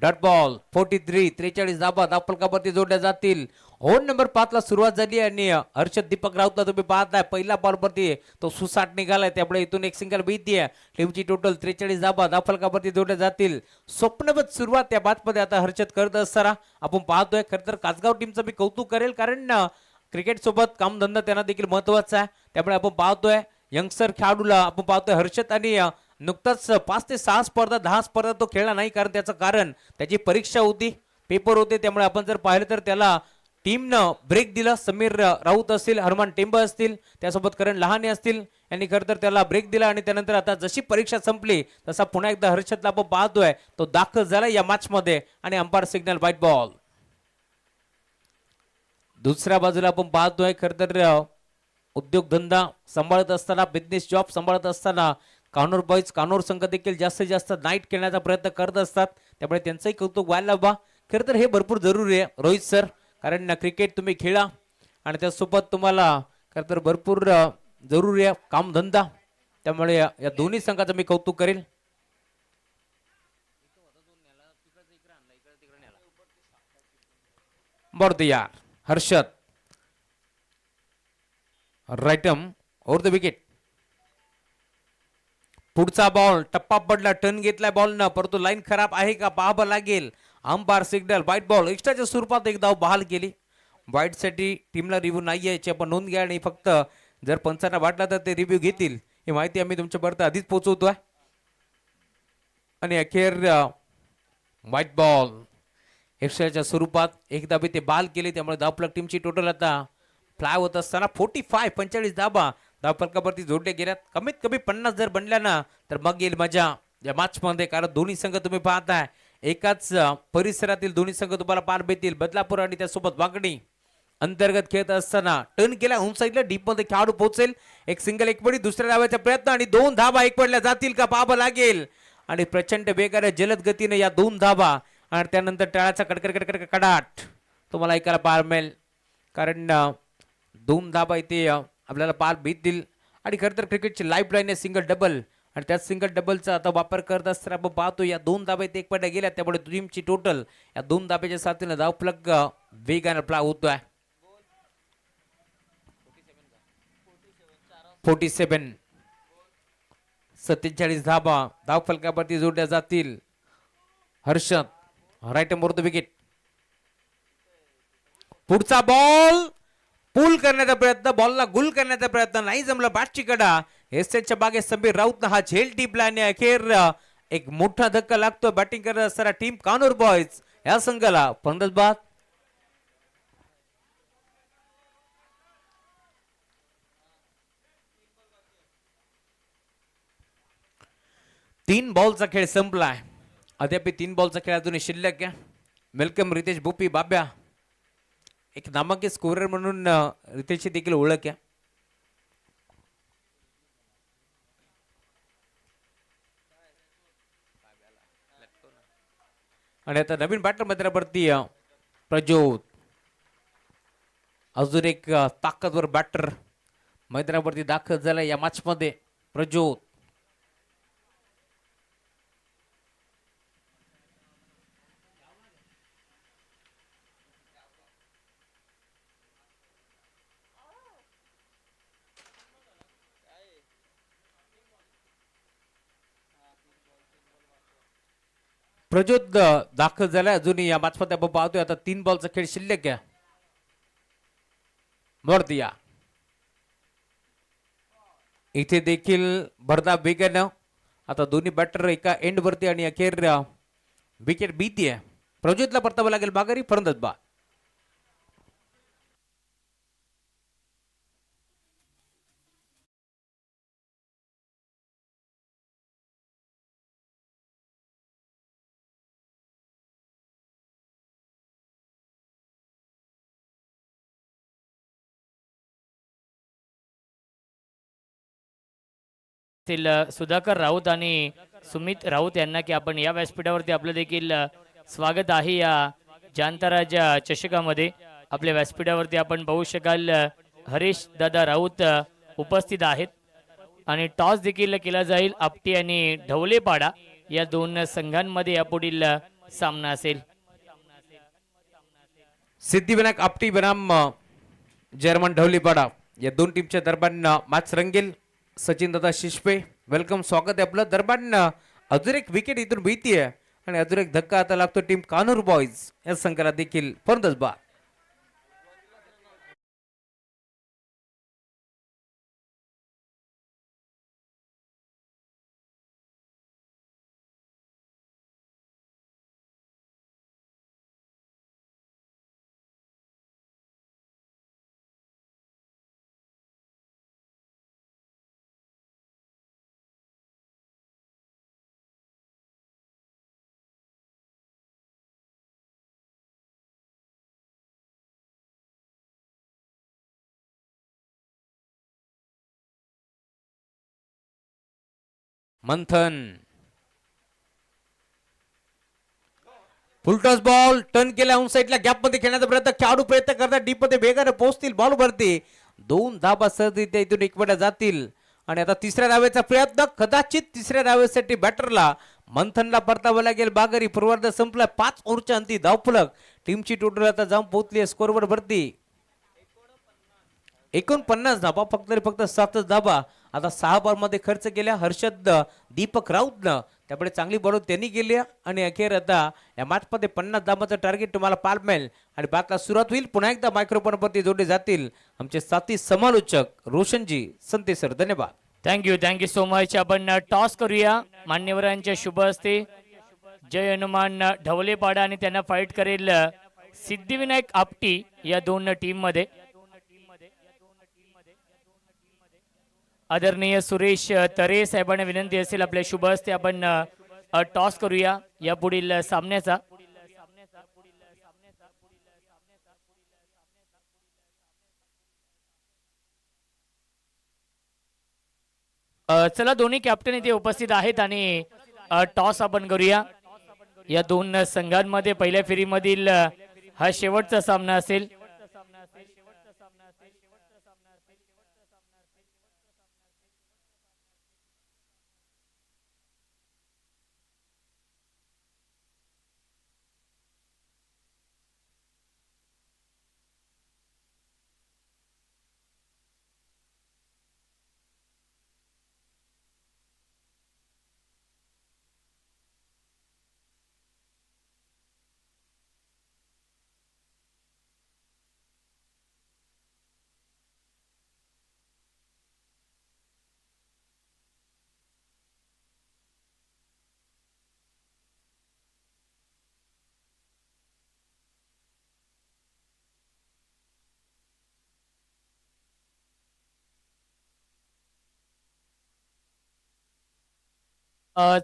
डॉट बॉल 43 43 धाबा धावफलकावरती जोडल्या जातील. होन नंबर 5 ला सुरुवात झाली आणि हर्षद दीपक राऊतला तुम्ही पाहताय पहिला बॉल वरती तो सुसाट निघालाय, त्यामुळे इथून एक सिंगल भीतीये. टीमची टोटल 43 धाबा धावफलकावरती जोडल्या जातील. स्वप्नवत सुरुवात या बातमध्ये आता हर्षद करत असताना आपण पाहतोय. खरं तर कासगाव टीमचं मी कौतुक करेल, कारण क्रिकेट सोबत कामधंदा त्यांना देखील महत्वाचा आहे. त्यामुळे आपण पाहतोय यंगस्टर खेळाडूला आपण पाहतोय हर्षद आणि नुकताच 5 ते 6 स्पर्धा 10 स्पर्धा तो खेळला नाही, कारण त्याचं कारण त्याची परीक्षा होती, पेपर होते. त्यामुळे आपण जर पाहिलं तर त्याला टीमनं ब्रेक दिला. समीर राऊत असतील, हनुमान टेंब असतील, त्यासोबत करण लहाने असतील, यांनी खरं तर त्याला ब्रेक दिला. आणि त्यानंतर आता जशी परीक्षा संपली तसा पुन्हा एकदा हर्षदला आपण पाहतोय तो दाखल झाला या मॅच मध्ये आणि अंपायर सिग्नल व्हाईट बॉल. दुसऱ्या बाजूला आपण पाहतोय खरं तर उद्योगधंदा सांभाळत असताना, बिझनेस जॉब सांभाळत असताना कानोर बॉईज कानोर संघ देखील जास्तीत जास्त नाईट खेळण्याचा प्रयत्न करत असतात. त्यामुळे त्यांचंही कौतुक व्हायला बा. खरं तर हे भरपूर जरुरी आहे रोहित सर, कारण क्रिकेट तुम्ही खेळा आणि त्यासोबत तुम्हाला खरं तर भरपूर जरुरी आहे कामधंदा. त्यामुळे या दोन्ही संघाचं मी कौतुक करेल. बरं यार हर्षद राईटम ओव्हर द विकेट. पुढचा बॉल टप्पा पडला, टर्न घेतलाय बॉल न, परंतु लाईन खराब आहे का पाहावं लागेल. Umpire signal white ball. एक्स्ट्राच्या स्वरूपात एक धाव बहाल केली. व्हाईट साठी टीमला रिव्ह्यू नाहीये याची आपण नोंद घ्या, आणि फक्त जर पंचांना वाटला तर ते रिव्ह्यू घेतील ही माहिती आम्ही तुमच्यापर्यंत आधीच पोहोचवतोय. आणि अखेर व्हाईट बॉल एक्स्ट्राच्या स्वरूपात एक धाबे ते बाल केले. त्यामुळे धावफलक टीमची टोटल आता फ्लाय होत असताना 45 धाबा धावफलकावरती जोडले गेल्यात. कमीत कमी 50 जर बनल्या ना तर मग येईल मजा या मॅच मध्ये, कारण दोन्ही संघ तुम्ही पाहताय एकाच परिसरातील दोन्ही संघ तुम्हाला पार भेटतील. बदलापूर आणि त्यासोबत वागणी अंतर्गत खेळत असताना टर्न केला होम साईडला, डीप मध्ये खेळाडू पोहोचेल. एक सिंगल एक पडी दुसऱ्या धावाचा प्रयत्न आणि 2 धाबा एक पडल्या जातील का पाहावं लागेल. आणि प्रचंड वेगाने जलद गतीने या 2 धाबा आणि त्यानंतर टाळाचा कडकड कडाट तुम्हाला ऐकायला पाहायला मिळेल, कारण 2 धाबा इथे आपल्याला पार भेटतील. आणि खरं तर क्रिकेटची लाईफ लाईन आहे सिंगल डबल, आणि त्याच सिंगल डबलचा आता वापर करत असताना आपण पाहतो या 2 धाबा इथे एक पड्या गेल्या. त्यामुळे टीमची टोटल या 2 धाब्याच्या साथीने धावफलक वेगाने प्ला होतोय. 47 धाबा धावफलकावरती जोडल्या जातील. Harshad right more the wicket. पुढचा बॉल पुल करण्याचा प्रयत्न, बॉलला गुल करण्याचा प्रयत्न नाही जमला. बॅटची कडा एसएचच्या बागे समीर राऊत हा झेल टिपला आणि अखेर एक मोठा धक्का लागतो बॅटिंग करत असताना टीम कानोर बॉयज या संघाला. 15 बाद. 3 बॉलचा खेळ संपलाय. अद्याप 3 बॉलचा खेळ अजूनही शिल्लक आहे. वेलकम रितेश भोपी बाब्या, एक नामांकित स्कोरर म्हणून रितेशची देखील ओळख आहे. आणि आता नवीन बॅटर मैदानावरती प्रज्योत, अजून एक ताकदवर बॅटर मैदानावरती दाखल झाला या मॅच मध्ये. प्रज्योत प्रज्योत दाखल झालाय. अजूनही या मॅच मध्ये आपण पाहतोय आता 3 बॉलचा खेळ शिल्लक आहे. वरती इथे देखील भरदा वेगानं आता दोन्ही बॅटर एका एंड वरती आणि अखेर विकेट भीती आहे. प्रज्योतला परतावं लागेल माघारी. फरंदत बा सुधाकर राऊत आणि सुमित राऊत यांना की आपण या व्यासपीठावरती आपलं देखील स्वागत आहे. या जांताराज चषकामध्ये आपल्या व्यासपीठावरती आपण पाहू शकाल हरीश दादा राऊत उपस्थित आहेत. आणि टॉस देखील केला जाईल. आपटी आणि ढवलेपाडा या 2 संघांमध्ये यापुढील सामना असेल. सिद्धिविनायक आपटी बनाम जर्मन ढवलीपाडा या दोन टीमच्या दरम्यान मॅच रंगेल. सचिन दादा शिशपे वेलकम, स्वागत आहे आपलं. दरम्यान अजून एक विकेट इथून भीतीये आणि अजून एक धक्का आता लागतो टीम कानूर बॉयज या संघाला देखील. फलंदाज बाद. मंथन फुलटॉस बॉल टर्न केला ऑन साईडला, गॅप मध्ये खेळण्याचा प्रयत्न, खेळाडू प्रयत्न करतात डीप मध्ये वेगाने पोहोचतील, बॉल भरते. दोन धाबा सहजरित्या इथून एकवट्या जातील आणि आता तिसऱ्या धावेचा प्रयत्न, कदाचित तिसऱ्या धावेसाठी बॅटरला मंथनला परतावं लागेल. बागरी पूर्वार्ध संपला, 5 ओव्हरच्या अंती धावफलक टीमची टोटल आता जाऊन पोहोचली स्कोरवर भरती 49 धाबा, फक्त 7च धाबा आता 6 बॉल मध्ये खर्च केल्या. हर्षद दीपक राऊतनं त्यापुढे चांगली बॉल त्यांनी केली आणि अखेर आता या मॅच मध्ये 50 धाबाचं टार्गेट तुम्हाला पार मिळेल आणि बातला सुरुवात होईल. पुन्हा एकदा मायक्रोफोन वरती जोडले जातील आमचे साथी समालोचक रोशनजी संते सर. धन्यवाद. Thank you so much. आपण टॉस करूया मान्यवरांच्या शुभ हस्ते. जय हनुमान ढवलेपाडा आणि त्यांना फाईट करेल सिद्धिविनायक आपटी या दोन टीम मध्ये. आदरणीय सुरेश तरे साहेबांना विनंती असेल आपल्या शुभ हस्ते आपण टॉस करूया या पुढील सामन्याचा. चला दोन्ही कॅप्टन इथे उपस्थित आहेत आणि टॉस आपण करूया. या दोन संघांमध्ये पहिल्या फेरीमधील हा शेवटचा सामना असेल.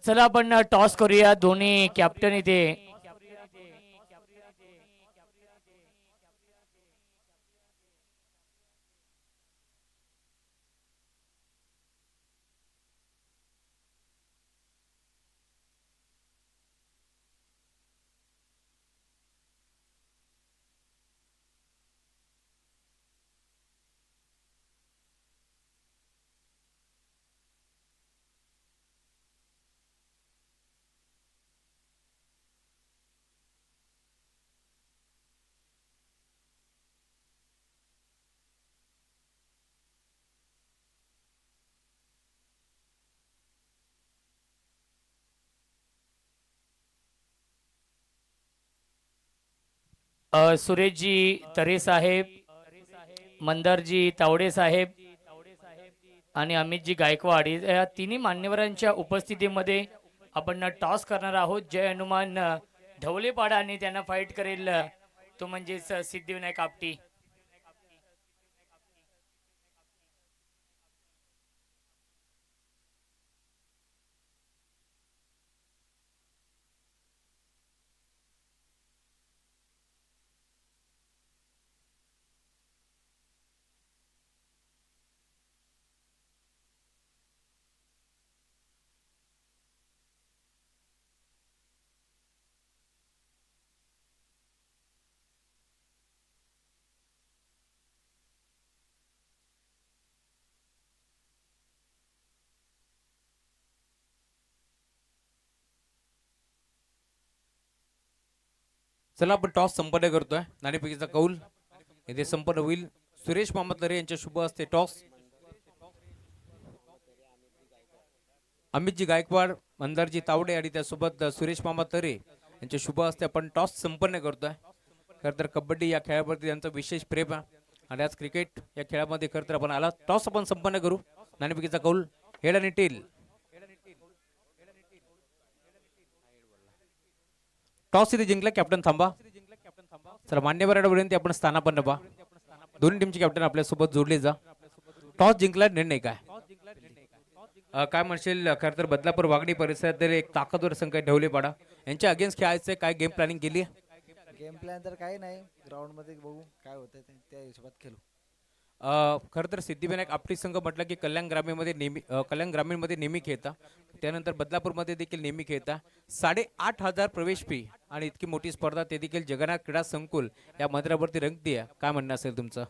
चला आपण टॉस करूया. दोन्ही कॅप्टन इथे सुरेशजी तरे साहेब, मंदारजी तावडे साहेब आणि अमितजी गायकवाड या तिन्ही मान्यवरांच्या उपस्थितीमध्ये आपण टॉस करणार आहोत. जय हनुमान ढवलेपाडा आणि त्यांना फाईट करेल तो म्हणजेच सिद्धिविनायक आपटी. चला आपण टॉस संपन्न करतोय. नाणेफेकीचा कौल येथे संपन्न होईल. सुरेश मामा तरे यांच्या शुभ हस्ते टॉस. अमितजी गायकवाड, मंदारजी तावडे आणि त्यासोबत सुरेश मामा तरे यांच्या शुभ हस्ते आपण टॉस संपन्न करतोय. खरं तर कबड्डी या खेळावरती त्यांचं विशेष प्रेम आहे आणि आज क्रिकेट या खेळामध्ये खरं तर आपण आला. टॉस आपण संपन्न करू. नाणेफेकीचा कौल हेड आणि टेल. टॉस इथे जिंकला. कॅप्टन थांबा. चला मान्यवर विनंती आपण स्थानापन्न व्हा. दोन्ही टीमचे कॅप्टन आपल्या सोबत जोडले जा. टॉस जिंकला, निर्णय काय? काय म्हणशील? खरं तर बदलापूर वागणी परिसरातील एक ताकदवर संघ ढवलेपाडा यांच्या अगेन्स्ट खेळायचं काय गेम प्लॅनिंग केली? गेम प्लॅन तर काही नाही, ग्राउंड मध्ये बघू काय होतंय ते, त्या हिशोबात खेळू. खरं तर सिद्धिविनायक आपली संघ म्हटलं की कल्याण ग्रामीणमध्ये नेहमी खेळता, त्यानंतर बदलापूरमध्ये देखील नेहमी खेळता. 8,500 प्रवेश फी आणि इतकी मोठी स्पर्धा ते देखील जगन्नाथ क्रीडा संकुल या मंदिरावरती रंगती आहे. काय म्हणणं असेल तुमचं?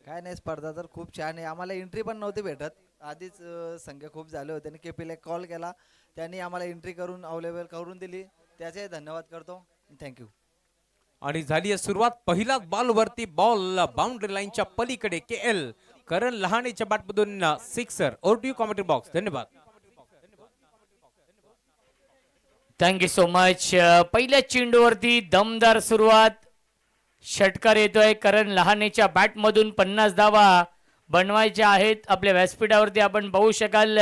काय नाही, स्पर्धा तर खूप छान आहे. आम्हाला एंट्री पण नव्हती भेटत आधीच, संख्या खूप झाले होते आणि केपीला कॉल केला, त्यांनी आम्हाला एंट्री करून अवेलेबल करून दिली, त्याचे धन्यवाद करतो. थँक्यू. आणि झाली आहे सुरुवात. पहिला बॉल वरती, बॉल बाउंड्री लाईनच्या पलीकडे. KL करण लहानेच्या बॅटमधून sixer. Over to you commentary box. धन्यवाद. Thank you so much. पहिल्या चेंडूवरती दमदार सुरुवात. षटकार येतोय करण लहानेच्या बॅटमधून. 50 धावा बनवायच्या आहेत. आपल्या व्यासपीठावरती आपण पाहू शकाल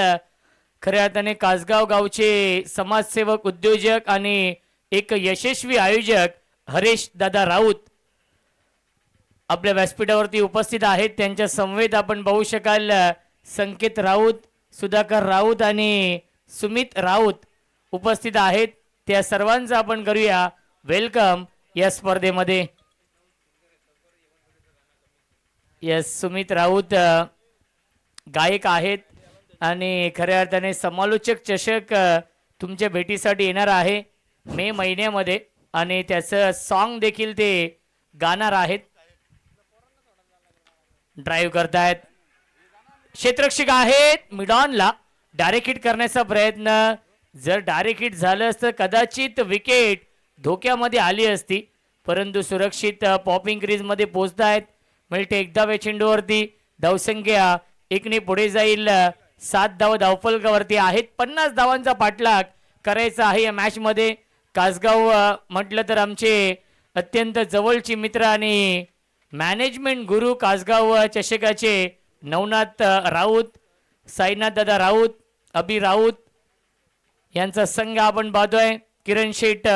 खऱ्या अर्थाने कासगाव गावचे समाजसेवक, उद्योजक आणि एक यशस्वी आयोजक हरेश दादा राऊत आपल्या व्यासपीठावरती उपस्थित आहेत. त्यांच्या समवेत आपण पाहू शकाल संकेत राऊत, सुधाकर राऊत आणि सुमित राऊत उपस्थित आहेत. त्या सर्वांचं आपण करूया वेलकम या स्पर्धेमध्ये. यस, सुमित राऊत गायक आहेत आणि खऱ्या अर्थाने समालोचक चषक तुमच्या भेटीसाठी येणार आहे मे महिन्यामध्ये आणि त्याचं सॉन्ग देखील ते गाणार आहेत. ड्राईव्ह करतायत, क्षेत्ररक्षक आहेत. मिडॉनला डायरेक्ट हिट करण्याचा प्रयत्न. जर डायरेक्ट हिट झालं असतं कदाचित विकेट धोक्यामध्ये आली असती, परंतु सुरक्षित पॉपिंग क्रीजमध्ये पोहोचतायत. मिळते एकदा चेंडूवरती. धावसंख्या 1ने पुढे जाईल. 7 धावा धावफलकावरती आहेत. 50 धावांचा पाठलाग करायचा आहे या मॅच मध्ये. कासगाव म्हटलं तर आमचे अत्यंत जवळचे मित्र आणि मॅनेजमेंट गुरु कासगाव चषकाचे नवनाथ राऊत, साईनाथ दादा राऊत, अभि राऊत यांचा संघ आपण पाहतोय. किरण शेठ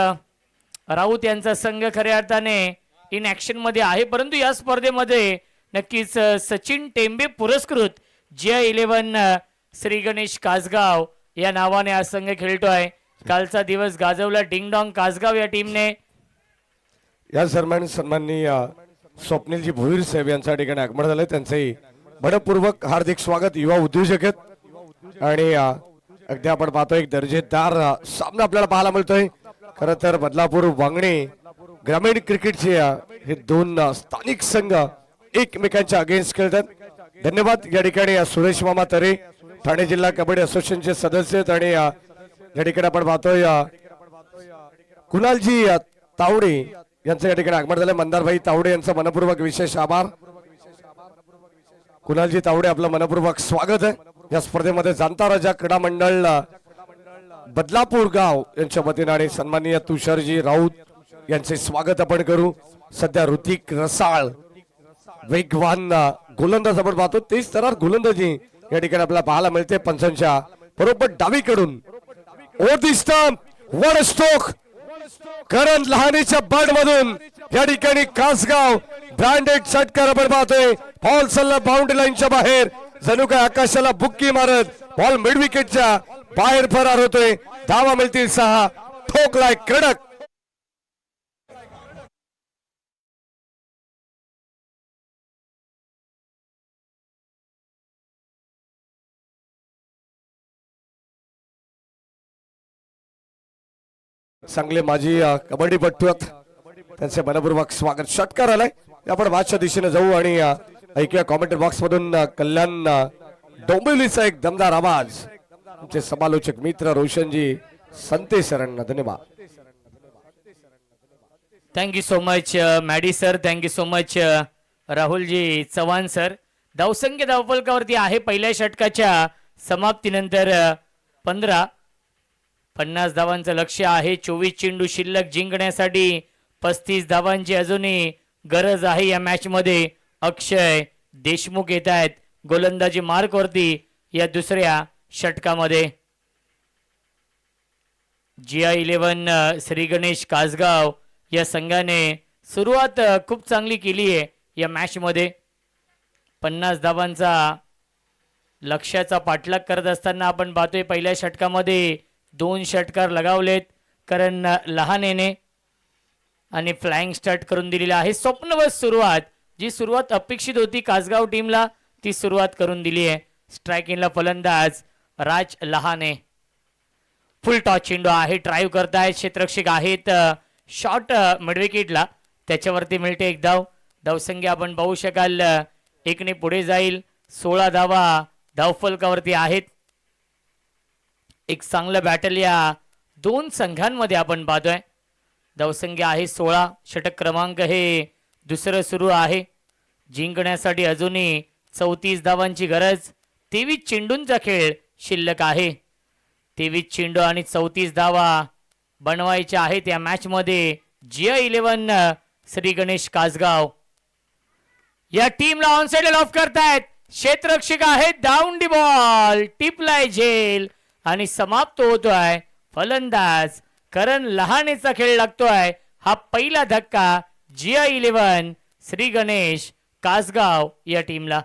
राऊत यांचा संघ खऱ्या अर्थाने इन ऍक्शन मध्ये आहे, परंतु या स्पर्धेमध्ये नक्कीच सचिन टेंबे पुरस्कृत J11 श्री गणेश कासगाव या नावाने हा संघ खेळतोय. कालचा दिवस गाजवला डिंगडॉंग कासगाव या टीमने. या सन्माननीय स्वप्नीलजी भोईर साहेब यांच्या ठिकाणी आगमन झालंय. त्यांचंही मनपूर्वक हार्दिक स्वागत. युवा उद्योजक आहेत आणि अगदी आपण पाहतो एक दर्जेदार सामना आपल्याला पाहायला मिळतोय. खरं तर बदलापूर वांगणी ग्रामीण क्रिकेटचे हे दोन स्थानिक संघ एकमेकांच्या अगेन्स्ट खेळतात. धन्यवाद. या ठिकाणी सुरेश मामा तरे ठाणे जिल्हा कबड्डी असोसिएशनचे सदस्य आहेत आणि या ठिकाणी आपण पाहतोय कुणालजी तावडे यांचं या ठिकाणी आगमन झालं. मंदारभाई तावडे यांचं मनपूर्वक विशेष आभार. कुणालजी तावडे आपलं मनपूर्वक स्वागत आहे या स्पर्धेमध्ये. जाणता राजा क्रीडा मंडळ बदलापूर गाव यांच्या वतीने आणि सन्माननीय तुषारजी राऊत यांचे स्वागत आपण करू. सध्या ऋतिक रसाळ वेगवान गोलंदाज आपण पाहतो. तेच तर गोलंदाजी या ठिकाणी आपल्याला पाहायला मिळते. पंचांच्या बरोबर डावीकडून over the stump one stroke Karan लहानेच्या बॅट मधून या ठिकाणी कासगाव ब्रँडेड षटकार आपण पाहतोय. बॉल सल्ला बाउंड्री लाईनच्या बाहेर, जणू काय आकाशाला बुक्की मारत बॉल मिड विकेटच्या बाहेर फरार होतोय. धावा मिळतील 6. ठोकलाय कडक. चांगले माजी कबड्डीपटू आहेत, त्यांचे मनपूर्वक स्वागत. षटकार आलाय. आपण वाचच्या दिशेने जाऊ आणि ऐकूया कॉमेंट्री बॉक्स मधून कल्याण डोंबिवलीचा एक दमदार आवाज. आमचे समालोचक मित्र रोशनजी संते सरांना धन्यवाद. Thank you so much Maddy sir. Thank you so much Rahulji Chavan sir. धावसंख्या धावफलकावरती आहे पहिल्या षटकाच्या समाप्तीनंतर 50 धावांचं लक्ष्य आहे. 24 चेंडू शिल्लक जिंकण्यासाठी 35 धावांची अजूनही गरज आहे या मॅच मध्ये. अक्षय देशमुख येत आहेत गोलंदाजी मार्कवरती या दुसऱ्या षटकामध्ये. GI11 श्री गणेश कासगाव या संघाने सुरुवात खूप चांगली केली आहे या मॅच मध्ये. 50 धावांचा लक्ष्याचा पाठलाग करत असताना आपण पाहतोय पहिल्या षटकामध्ये 2 षटकार लगावलेत करण लहानेने आणि फ्लाइंग स्टार्ट करून दिलेला आहे. स्वप्नवत सुरुवात, जी सुरुवात अपेक्षित होती कासगाव टीमला ती सुरुवात करून दिली आहे. स्ट्रायकिंगला फलंदाज राज लहाने. फुल टॉस चेंडू आहे. ड्राईव्ह करतायत क्षेत्ररक्षक आहेत शॉर्ट मिडविकेटला, त्याच्यावरती मिळते एक धाव. धावसंख्या आपण पाहू शकाल 1 पुढे जाईल. 16 धावा धावफलकावरती आहेत. एक चांगलं बॅटल या दोन संघांमध्ये आपण पाहतोय. धावसंख्या आहे 16. षटक क्रमांक हे दुसरं सुरू आहे. जिंकण्यासाठी अजूनही 34 धावांची गरज. 23 चेंडूंचा खेळ शिल्लक आहे. 23 चेंडू आणि 34 धावा बनवायच्या आहेत या मॅच मध्ये. GI11 श्री गणेश कासगाव या टीमला ऑनसाइड ऑफ करतायत. क्षेत्ररक्षक आहेत. डाऊन दी बॉल टिपलाय झेल आणि समाप्त होतोय. फलंदाज करण लहानेचा खेळ लागतोय. हा पहिला धक्का GI11 श्री गणेश कासगाव या टीमला.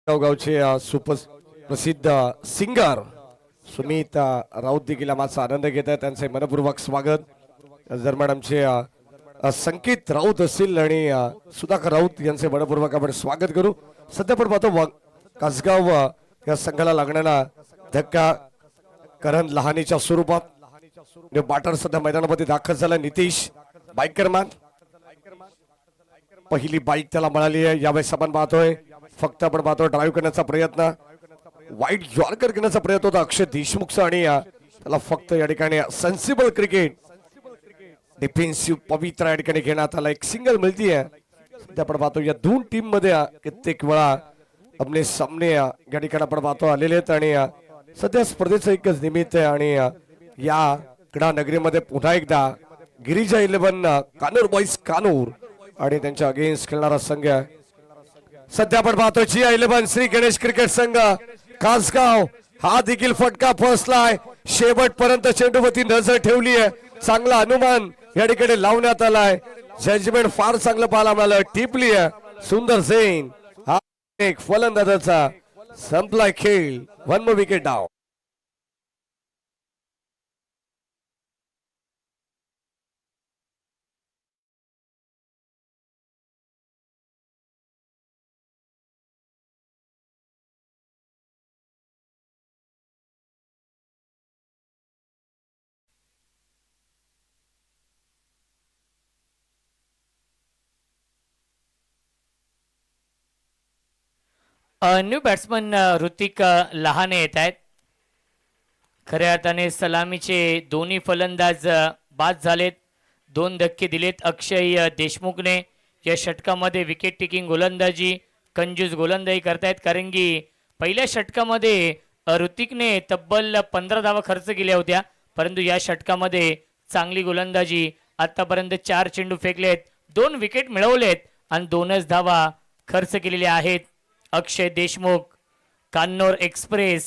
गावचे सुपर प्रसिद्ध सिंगर सुमित राऊत देखील आम्हाला आनंद घेत आहेत. त्यांचे मनपूर्वक स्वागत. दरम्यान आमचे संकेत राऊत असतील आणि सुधाकर राऊत यांचे मनपूर्वक आपण स्वागत करू. सध्या पण पाहतो कासगाव या संघाला लागणारा धक्का करण लहानेच्या स्वरूपात. बॅटर सध्या मैदानामध्ये दाखल झाला. नितीश बाईकरमान पहिली बाईक त्याला मिळाली आहे. यावेळेस आपण पाहतोय फक्त आपण पाहतो ड्राईव्ह करण्याचा प्रयत्न, वाईट यॉर्कर करण्याचा प्रयत्न होता अक्षय देशमुखचा आणि त्याला फक्त या ठिकाणी सेन्सिबल क्रिकेट डिफेन्सिव्ह पवित्र या ठिकाणी घेण्यात आला. एक सिंगल मिळती आहे. सध्या आपण पाहतो या दोन टीम मध्ये कित्येक वेळा आपले सामने या ठिकाणी आपण पाहतो आलेले आहेत आणि सध्या स्पर्धेचं एकच निमित्त आहे आणि या क्रीडा नगरीमध्ये पुन्हा एकदा गिरिजा 11 कानूर बॉईज कानूर आणि त्यांच्या अगेन्स्ट खेळणारा संघ आहे. सध्या आपण पाहतो GI11 श्री गणेश क्रिकेट संघ कासगाव हा देखील फटका फसलाय. शेवटपर्यंत चेंडूवरती नजर ठेवली आहे. चांगला अनुमान या ठिकाणी लावण्यात आलाय. जजमेंट फार चांगलं पाहायला मिळालं. टिपली आहे सुंदर सेन. हा एक फलंदाजाचा संपलाय खेळ. 1 विकेट डाव. न्यू बॅट्समन ऋतिक लहाने येत आहेत. खऱ्या अर्थाने सलामीचे दोन्ही फलंदाज बाद झालेत. 2 धक्के दिलेत अक्षय देशमुखने. या षटकामध्ये विकेट टेकिंग गोलंदाजी कंजूस गोलंदाजी करतायत, कारण की पहिल्या षटकामध्ये ऋतिकने तब्बल 15 धावा खर्च केल्या होत्या, परंतु या षटकामध्ये चांगली गोलंदाजी. आतापर्यंत 4 चेंडू फेकलेत, 2 विकेट मिळवलेत आणि 2च धावा खर्च केलेल्या आहेत. अक्षय देशमुख कान्नौर एक्सप्रेस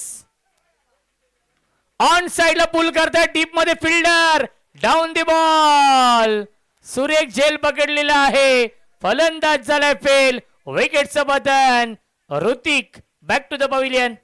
ऑन साइडला पुल करताय. डीप मध्ये फिल्डर डाऊन दी बॉल. सुरेख झेल पकडलेला आहे. फलंदाज झालाय फेल. विकेटचं पतन. Hrithik back to the pavilion.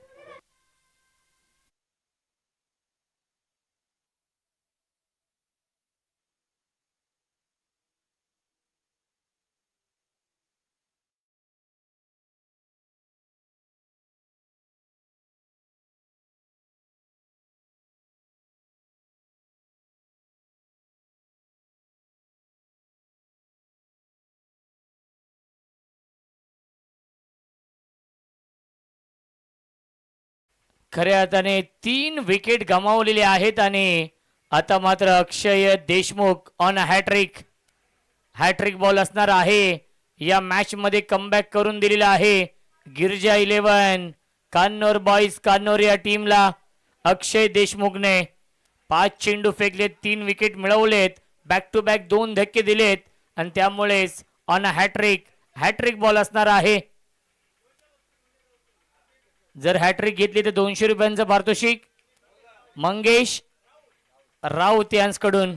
खऱ्या अर्थाने 3 विकेट गमावलेले आहेत आणि आता मात्र Akshay Deshmukh on hattrick hattrick ball असणार आहे. या मॅच मध्ये कमबॅक करून दिलेला आहे गिरजा 11 कान्नोर बॉईज कान्नोर या टीमला. अक्षय देशमुखने 5 चेंडू फेकलेत, 3 विकेट मिळवलेत, बॅक टू बॅक 2 धक्के दिलेत आणि त्यामुळेच ऑन हॅट्रिक बॉल असणार आहे. जर हॅट्रिक घेतली तर 200 रुपयांचं पारितोषिक मंगेश राऊत यांच्याकडून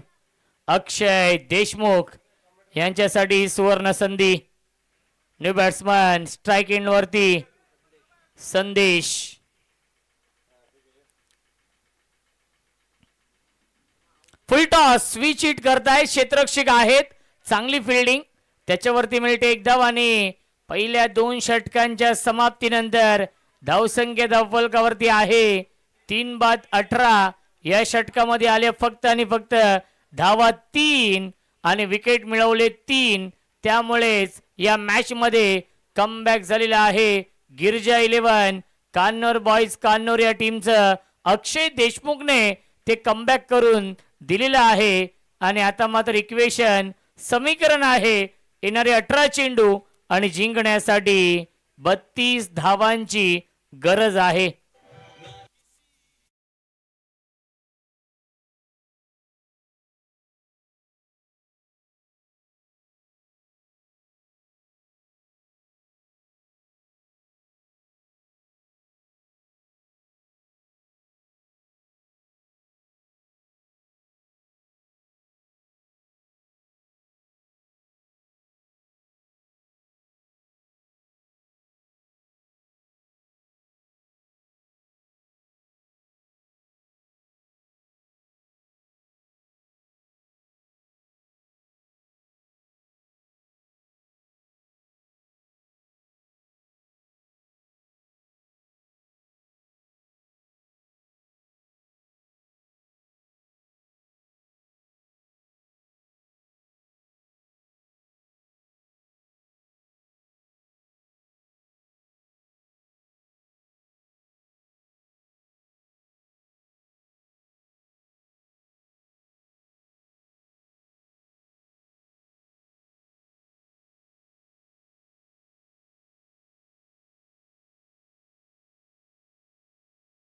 अक्षय देशमुख यांच्यासाठी सुवर्ण संधी. न्यू बॅट्समन स्ट्राइक एंड वरती संदेश. फुल टॉस स्विच हिट करतायत, क्षेत्ररक्षक आहेत, चांगली फिल्डिंग, त्याच्यावरती मिळते एक धाव आणि पहिल्या 2 षटकांच्या समाप्तीनंतर धावसंख्या धावफलकावरती आहे 3/18. या षटकामध्ये आले फक्त आणि फक्त धावा 3 आणि विकेट मिळवले 3. त्यामुळेच या मॅच मध्ये कमबॅक झालेला आहे गिरजा 11 कान्नोर बॉईज कान्नोर या टीमचं. अक्षय देशमुखने ते कमबॅक करून दिलेलं आहे आणि आता मात्र इक्वेशन समीकरण आहे येणारे 18 चेंडू आणि जिंकण्यासाठी 32 धावांची गरज आहे.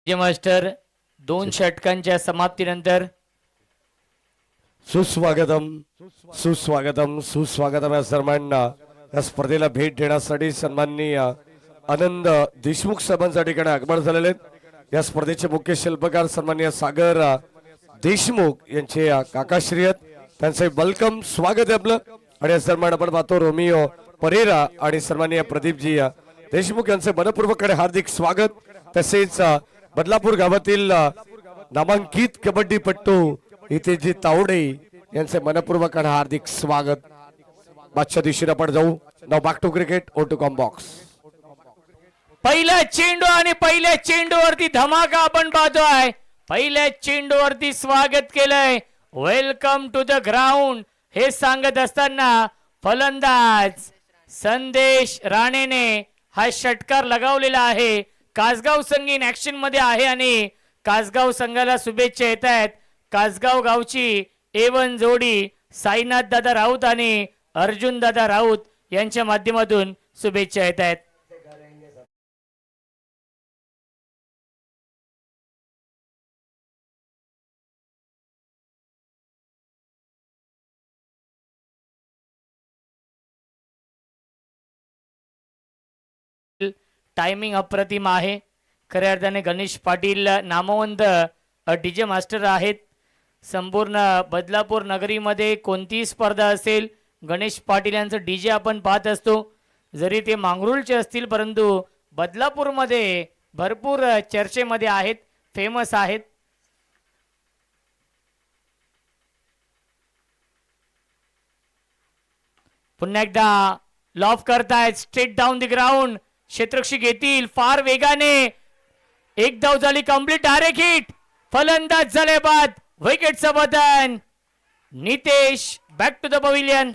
मास्टर 2 षटकांच्या समाप्तीनंतर सुस्वागतम सुस्वागतम सुस्वागतम या सर्वांना या स्पर्धेला भेट देण्यासाठी सन्माननीय आनंद देशमुख साहेबांच्या ठिकाणी आगमन झालेले आहेत. या स्पर्धेचे मुख्य शिल्पकार सन्माननीय सागर देशमुख यांचे काकाश्री आहेत, त्यांचे वेलकम स्वागत आहे आपलं. आणि या सन्मान आपण पाहतो रोमिओ परेरा आणि सन्माननीय प्रदीपजी देशमुख यांचे मनपूर्वक हार्दिक स्वागत. तसेच बदलापूर गावातील नामांकित कबड्डीपट्टू हितेजी तावडे यांचे मनपूर्वक हार्दिक स्वागत. मागच्या दिशेने आपण जाऊ. नाव back to cricket o to com box. पहिला चेंडू आणि पहिल्या चेंडूवरती धमाका आपण पाहतोय. पहिल्या चेंडूवरती स्वागत केलंय, वेलकम टू द ग्राउंड हे सांगत असताना फलंदाज संदेश राणेने हा षटकार लगावलेला आहे. कासगाव संघ इन ऍक्शन मध्ये आहे आणि कासगाव संघाला शुभेच्छा येत आहेत. कासगाव गावची A1 जोडी साईनाथ दादा राऊत आणि अर्जुन दादा राऊत यांच्या माध्यमातून शुभेच्छा येत आहेत. टायमिंग अप्रतिम आहे. खऱ्या अर्थाने गणेश पाटील नामवंत डीजे मास्टर आहेत. संपूर्ण बदलापूर नगरीमध्ये कोणतीही स्पर्धा असेल गणेश पाटील यांचं डीजे आपण पाहत असतो. जरी ते मांगरुळचे असतील परंतु बदलापूरमध्ये भरपूर चर्चेमध्ये आहेत, फेमस आहेत. पुन्हा एकदा लॉफ करतायत स्ट्रेट डाऊन द ग्राउंड. क्षेत्ररक्षक येतील फार वेगाने. एक धाव झाली कंप्लीट, डायरेक्ट हिट. फलंदाज झाले बाद, विकेटचं बदन. Nitesh back to the pavilion.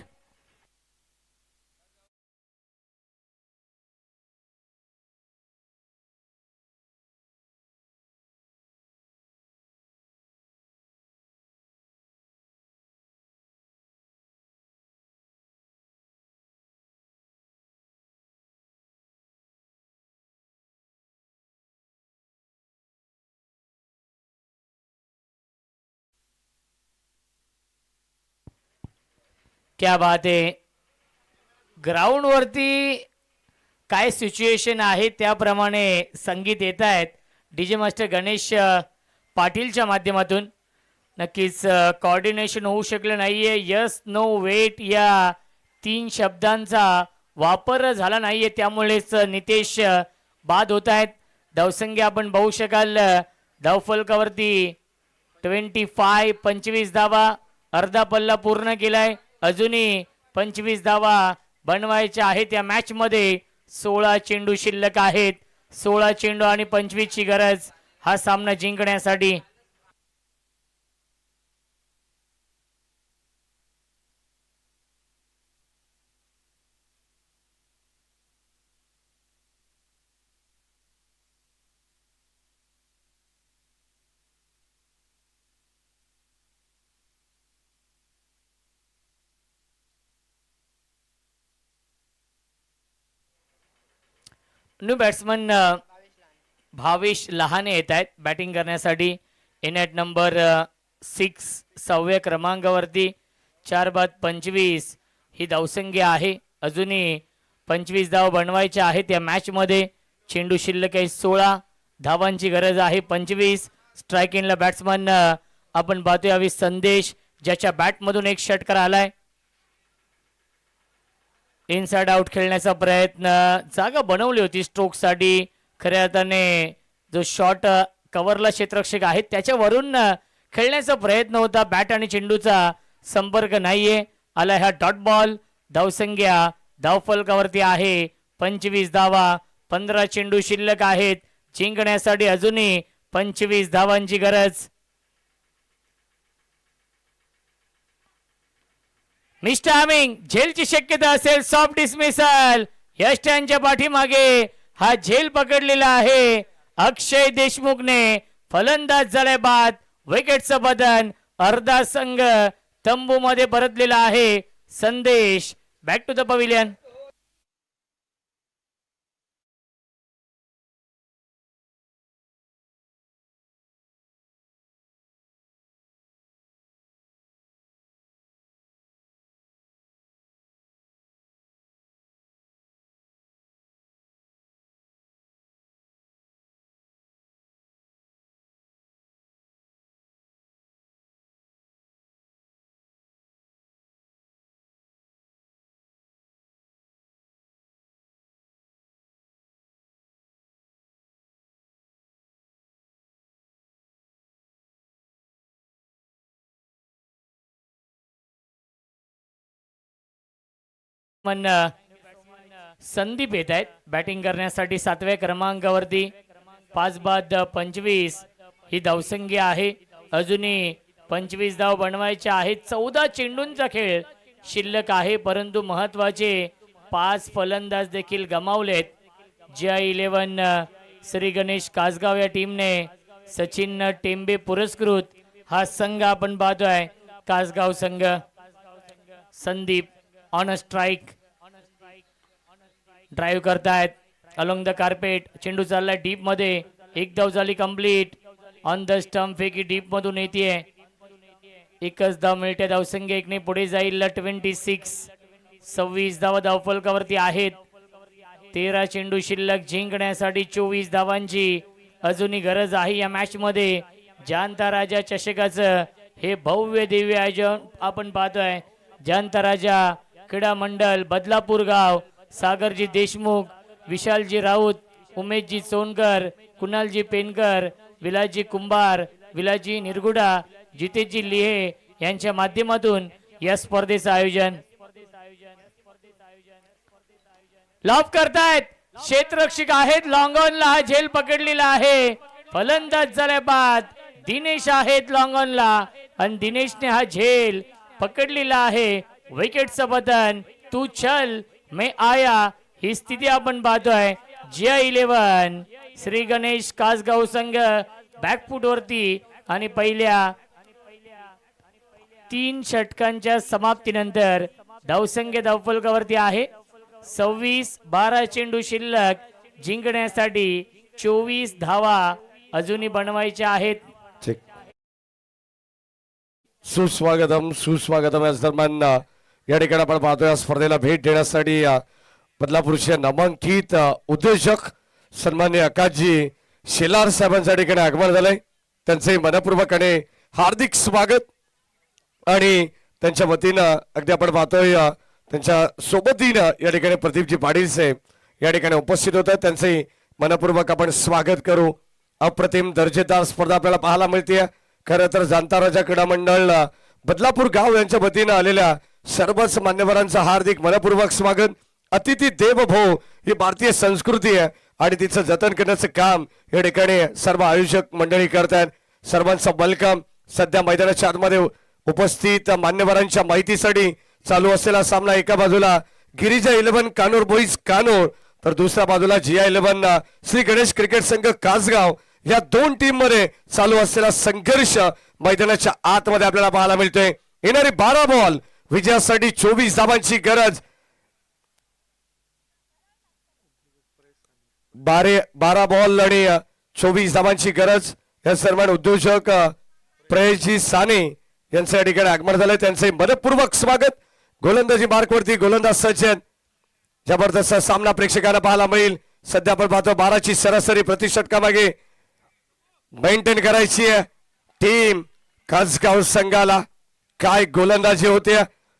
क्या बात आहे. ग्राउंड वरती काय सिच्युएशन आहे त्याप्रमाणे संगीत येत आहेत डीजे मास्टर गणेश पाटीलच्या माध्यमातून. नक्कीच कोऑर्डिनेशन होऊ शकलं नाहीये. यस नो वेट या 3 शब्दांचा वापर झाला नाहीये, त्यामुळेच नितेश बाद होत आहेत. धावसंख्या आपण बघू शकाल धावफलकावरती 25 धावा, अर्धा पल्ला पूर्ण केलाय. अजूनही 25 धावा बनवायच्या आहेत या मॅच मध्ये. 16 चेंडू शिल्लक आहेत. 16 चेंडू आणि 25 ची गरज हा सामना जिंकण्यासाठी. न्यू बॅट्समन भावेश लहाने येत आहेत बॅटिंग करण्यासाठी. इन ॲट नंबर 6 6व्या क्रमांकावरती. 4 बाद 25 ही धावसंख्या आहे. अजूनही 25 धाव बनवायच्या आहेत या मॅच मध्ये. चेंडू शिल्लक आहे 16, धावांची गरज आहे 25. स्ट्रायकिंगला बॅट्समन आपण पाहतोय यावेळी संदेश, ज्याच्या बॅटमधून एक षटकार आलाय. इनसाइड आउट खेळण्याचा प्रयत्न, जागा बनवली होती स्ट्रोक साठी. खऱ्या अर्थाने जो शॉट कव्हरला क्षेत्ररक्षक आहेत त्याच्यावरून खेळण्याचा प्रयत्न होता. बॅट आणि चेंडूचा संपर्क नाहीये. आला हा डॉट बॉल. धावसंख्या धावफलकावरती आहे 25 धावा. 15 चेंडू शिल्लक आहेत. जिंकण्यासाठी अजूनही 25 धावांची गरज. मिस्टर हॅमिंग, झेलची शक्यता असेल. Soft dismissal. यष्टांच्या पाठीमागे हा झेल पकडलेला आहे. अक्षय देशमुखने फलंदाज झाल्या बाद विकेटचं बदन. अर्धा संघ तंबू मध्ये परतलेला आहे. संदेश बॅक टू द पविलियन. मन संदीप येत आहेत बॅटिंग करण्यासाठी 7व्या क्रमांकावरती. 5 बाद 25 ही धावसंख्या आहे. अजूनही 25 धाव बनवायच्या आहेत. 14 चेंडूंचा खेळ शिल्लक आहे, परंतु महत्वाचे 5 फलंदाज देखील गमावलेत. J11 श्री गणेश कासगाव या टीमने सचिन टेंबे पुरस्कृत हा संघ आपण पाहतोय. कासगाव संघ. Sandeep on a strike, drive करतायत अलोंग द कार्पेट. चेंडू चाललाय डीप मध्ये. एक धाव झाली कंप्लीट. ऑन द स्टंप फेकी डीप मधून येते. एकच धाव मिळते. धावसंख्या 1 ने पुढे जाईल. 26 धावा धावफलकावरती आहेत. 13 चेंडू शिल्लक. जिंकण्यासाठी 24 धावांची अजूनही गरज आहे या मॅच मध्ये. जानता राजा चषकाचं हे भव्य दिव्य आयोजन आपण पाहतोय. जानता राजा क्रीडा मंडळ बदलापूर गाव. सागरजी देशमुख, विशालजी राऊत, उमेशजी सोनकर, कुणालजी पेनकर, विलासजी कुंभार, विलासजी निरगुडा, जितेशजी लिहे यांच्या माध्यमातून या स्पर्धेचं आयोजन. लॉफ करतायत क्षेत्ररक्षक आहेत. लॉंग ऑनला हा झेल पकडलेला आहे. फलंदाज झाल्या बाद दिनेश आहेत लॉंग ऑनला आणि दिनेशने हा झेल पकडलेला आहे. विकेटचं बटन. तू चल मैं आया ही स्थिती आपण पाहतोय. J11 श्री गणेश कासगाव संघ बॅकफूट वरती आणि पहिल्या 3 षटकांच्या समाप्तीनंतर धावसंख्या धावफलकावरती आहे 26. 12 चेंडू शिल्लक. जिंकण्यासाठी 24 धावा अजूनही बनवायच्या आहेत. सुस्वागतम सुस्वागतम. याच दरम्यान या ठिकाणी आपण पाहतोय या स्पर्धेला भेट देण्यासाठी बदलापूरचे नामांकित उद्योजक सन्मान्य आकाशजी शेलार साहेबांच्या ठिकाणी आगमन झालंय. त्यांचे मनपूर्वक आणि हार्दिक स्वागत आणि त्यांच्या वतीनं अगदी आपण पाहतोय त्यांच्या सोबतीनं या ठिकाणी प्रदीपजी पाटील साहेब या ठिकाणी उपस्थित होत आहेत. त्यांचे मनपूर्वक आपण स्वागत करू. अप्रतिम दर्जेदार स्पर्धा आपल्याला पाहायला मिळते. खरं तर जाणता राजा क्रीडा मंडळ बदलापूर गाव यांच्या वतीनं आलेल्या सर्वच मान्यवरांचं हार्दिक मनपूर्वक स्वागत. अतिथी देव भव ही भारतीय संस्कृती आहे आणि तिचं जतन करण्याचं काम या ठिकाणी सर्व आयोजक मंडळी करतात. सर्वांचं वेलकम. सध्या मैदानाच्या आतमध्ये उपस्थित मान्यवरांच्या माहितीसाठी चालू असलेला सामना एका बाजूला गिरिजा 11 कानोर बॉईज कानोर तर दुसऱ्या बाजूला जिया 11 श्री गणेश क्रिकेट संघ कासगाव या दोन टीम मध्ये चालू असलेला संघर्ष मैदानाच्या आतमध्ये आपल्याला पाहायला मिळतोय. येणारी 12 बॉल विजयासाठी 24 धावांची गरज. 12 बॉल आणि 24 धावांची गरज. या सर्वांना उद्योजक प्रेयजी साने यांच्या या ठिकाणी आगमन झालंय. त्यांचे मनपूर्वक स्वागत. गोलंदाजी मार्कवरती गोलंदाज सज्जन. जबरदस्त सामना प्रेक्षकांना पाहायला मिळेल. सध्या आपण पाहतो 12ची सरासरी प्रति षटकामागे मेंटेन करायची आहे टीम कासगाव संघाला. काय गोलंदाजी होते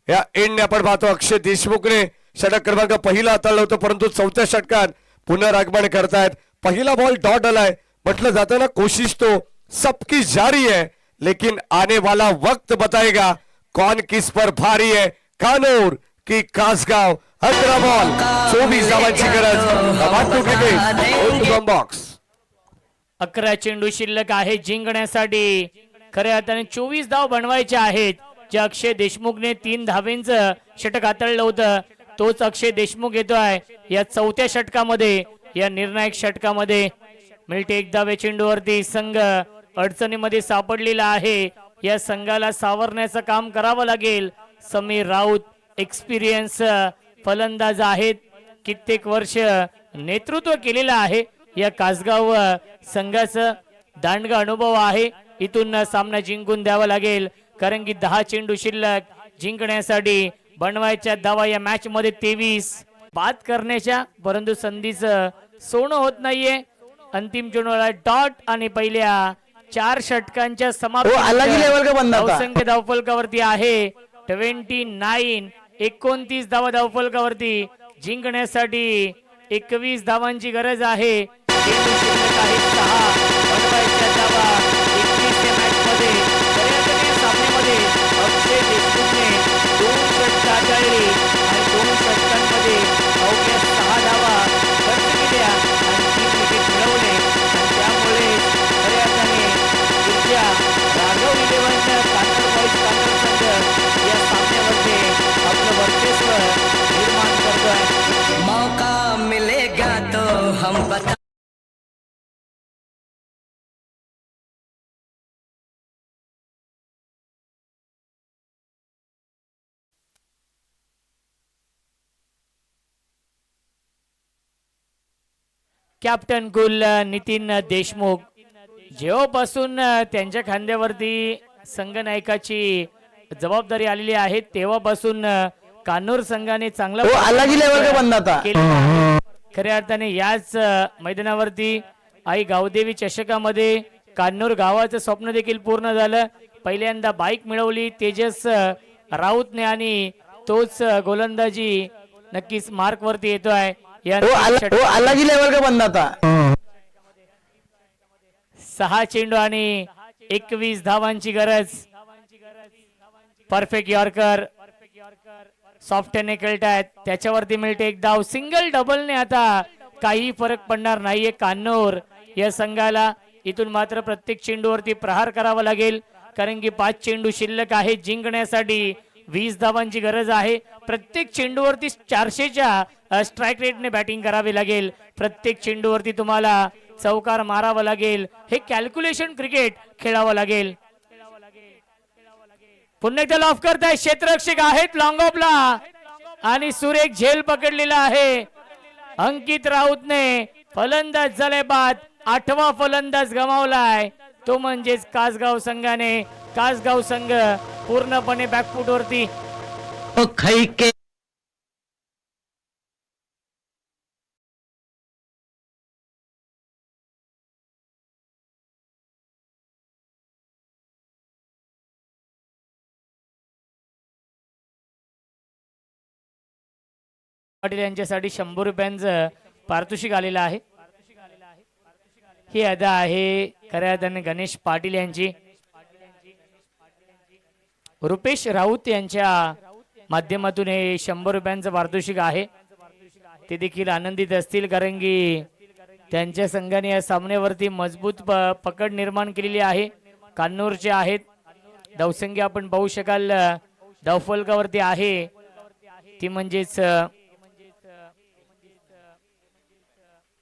या एंडने आपण पाहतो. अक्षय देशमुखने षटक क्रमांक पहिला हाताळलं होतं परंतु चौथ्या षटकात पुनरागमन करतायत. पहिला बॉल डॉट आलाय. म्हटलं जातं ना कोशिश तो सबकी जारी है लेकिन आने वाला वक्त बताएगा कौन किस पर भारी है. कानूर की कासगाव. 11 बॉल 24 धावांची गरज. बॉक्स 11 चेंडू शिल्लक आहे जिंकण्यासाठी. खऱ्या अर्थाने 24 धाव बनवायचे आहेत. जे अक्षय देशमुखने 3 धावेंचं षटक हाताळलं होतं तोच अक्षय देशमुख येतोय या चौथ्या षटकामध्ये. या निर्णायक षटकामध्ये मिळते एक धावे चेंडूवरती. संघ अडचणीमध्ये सापडलेला आहे. या संघाला सावरण्याचं काम करावं लागेल. समीर राऊत एक्सपिरियन्स फलंदाज आहेत. कित्येक वर्ष नेतृत्व केलेलं आहे या कासगाव संघाचं. दांडगा अनुभव आहे. इथून सामना जिंकून द्यावा लागेल कारण की 10 चेंडू शिल्लक. जिंकण्यासाठी बनवायच्या धावा या मॅच मध्ये 23 बाद करण्याच्या परंतु संधीचं सोनं होत नाहीये. अंतिम चेंडूला डॉट आणि पहिल्या 4 षटकांच्या समाप्ती धावफलकावरती आहे. 29 29 धावा धावफलकावरती. जिंकण्यासाठी 21 धावांची गरज आहे. चेंडू शिल्लक आहेत 6. बनवायच्या धावा 21 या मॅच मध्ये. सामन्यामध्ये अक्षय देशमुखने 2 षटक हाताळली आणि 2 षटकांमध्ये अवघ्या 6 धावा खर्च केल्या आणि 3 विकेट मिळवले आणि त्यामुळे खऱ्या अर्थाने गिरजा राघव 11 कानोर बॉईज कानोर संघ या सामन्यामध्ये आपलं वर्चस्व निर्माण करतोय. मौका मिलेगा तो हम बता. कॅप्टन कुल नितीन देशमुख जेव्हापासून त्यांच्या खांद्यावरती संघनायकाची जबाबदारी आलेली आहे तेव्हापासून कान्नूर संघाने चांगला खऱ्या अर्थाने याच मैदानावरती आई गावदेवी चषकामध्ये कान्नूर गावाचं स्वप्न देखील पूर्ण झालं. पहिल्यांदा बाईक मिळवली तेजस राऊतने आणि तोच गोलंदाजी नक्कीच मार्क वरती येतोय. 6 चेंडू आणि 21 धावांची गरज. परफेक्ट यॉर्कर सॉफ्टने खेळतायत. त्याच्यावरती मिळते एक धाव. सिंगल डबलने आता काही फरक पडणार नाहीये कान्नूर या संघाला. इथून मात्र प्रत्येक चेंडूवरती प्रहार करावा लागेल कारण की 5 चेंडू शिल्लक आहे. जिंकण्यासाठी 20 धावांची गरज आहे. प्रत्येक चेंडूवरती 400च्या स्ट्राईक रेटने बॅटिंग करावी लागेल. प्रत्येक चेंडूवरती तुम्हाला चौकार मारावा लागेल. हे कॅल्क्युलेशन क्रिकेट खेळावं लागेल. पुन्हा एकदा लॉफ करताय. क्षेत्ररक्षक आहेत लॉंग ऑफला आणि सुरेख झेल पकडलेला आहे. अंकित राऊतने फलंदाज झाले बाद. 8वा फलंदाज गमावलाय तो म्हणजेच कासगाव संघाने. कासगाव संघ पूर्णपणे बॅकफूट वरती. ओ खई के पाटील यांच्यासाठी 100 रुपयांचं पारितोषिक आलेलं आहे. ही अदा आहे खऱ्या अर्थाने गणेश पाटील यांची. रुपेश राऊत यांच्या माध्यमातून हे 100 रुपयांचं पारितोषिक आहे. ते देखील आनंदित असतील कारण की त्यांच्या संघाने या सामन्यावरती मजबूत पकड निर्माण केलेली आहे. कान्नूरचे आहेत. धावसंख्या आपण पाहू शकाल धावफलकावरती आहे ती म्हणजेच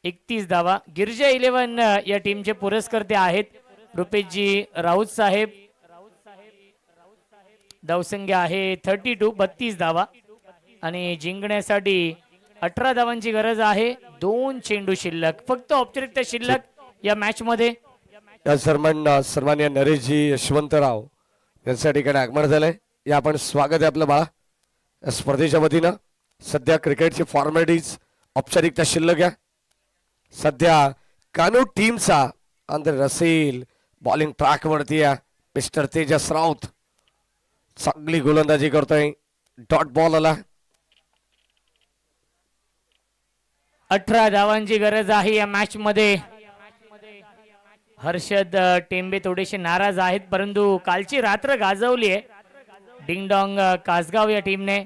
31 धावा. गिरजा 11 या टीमचे पुरस्कर्ते आहेत रुपेशजी राऊत साहेब. धावसंख्या आहे 32 धावा आणि जिंकण्यासाठी 18 धावांची गरज आहे. 2 चेंडू शिल्लक, फक्त औपचारिकता शिल्लक या मॅच मध्ये. या सन्मान्य नरेशजी यशवंतराव यांच्या ठिकाणी आगमन झालंय. या आपण स्वागत आहे आपलं बाळा. या स्पर्धेच्या वतीनं सध्या क्रिकेटची फॉर्मॅलिटीज औपचारिकता शिल्लक आहे. सध्या कानू टीमचा अंदर रसेल बॉलिंग ट्रॅक वरती आहे. मिस्टर तेजस राऊत चांगली गोलंदाजी करतोय. डॉट बॉल आला. 18 धावांची गरज आहे या मॅच मध्ये. हर्षद टेंबे थोडेसे नाराज आहेत परंतु कालची रात्र गाजवली आहे डिंगडॉंग कासगाव या टीमने.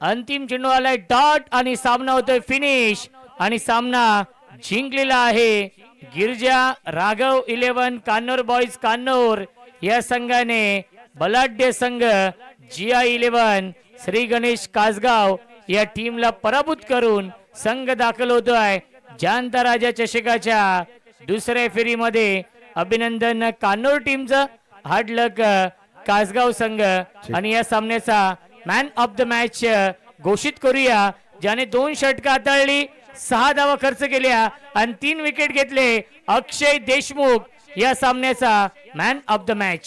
अंतिम चेंडू आलाय डॉट आणि सामना होतोय फिनिश आणि सामना जिंकलेला आहे गिरजा राघव 11 कान्नूर बॉईज कान्नूर या संघाने बलाढ्य संघ जिया 11 श्री गणेश कासगाव या टीमला पराभूत करून संघ दाखल होतोय जानता राजा चषकाच्या दुसऱ्या फेरीमध्ये. अभिनंदन कान्नूर टीमचं. हार्ड लक कासगाव संघ. आणि या सामन्याचा मॅन ऑफ द मॅच घोषित करूया ज्याने 2 षटका हाताळली, 6 धावा खर्च केल्या आणि 3 विकेट घेतले. अक्षय देशमुख या सामन्याचा मॅन ऑफ द मॅच.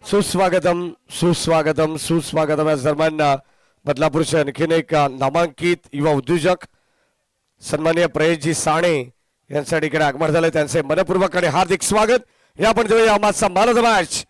सुस्वागतम सुस्वागतम सुस्वागतम या सर्वांना. बदलापूरचे आणखीन एक नामांकित युवा उद्योजक सन्माननीय प्रयेशजी साणे यांच्या ठिकाणी आगमन झाले. त्यांचे मनपूर्वक आणि हार्दिक स्वागत. या आपण देऊया आजचा मॅन ऑफ द मॅच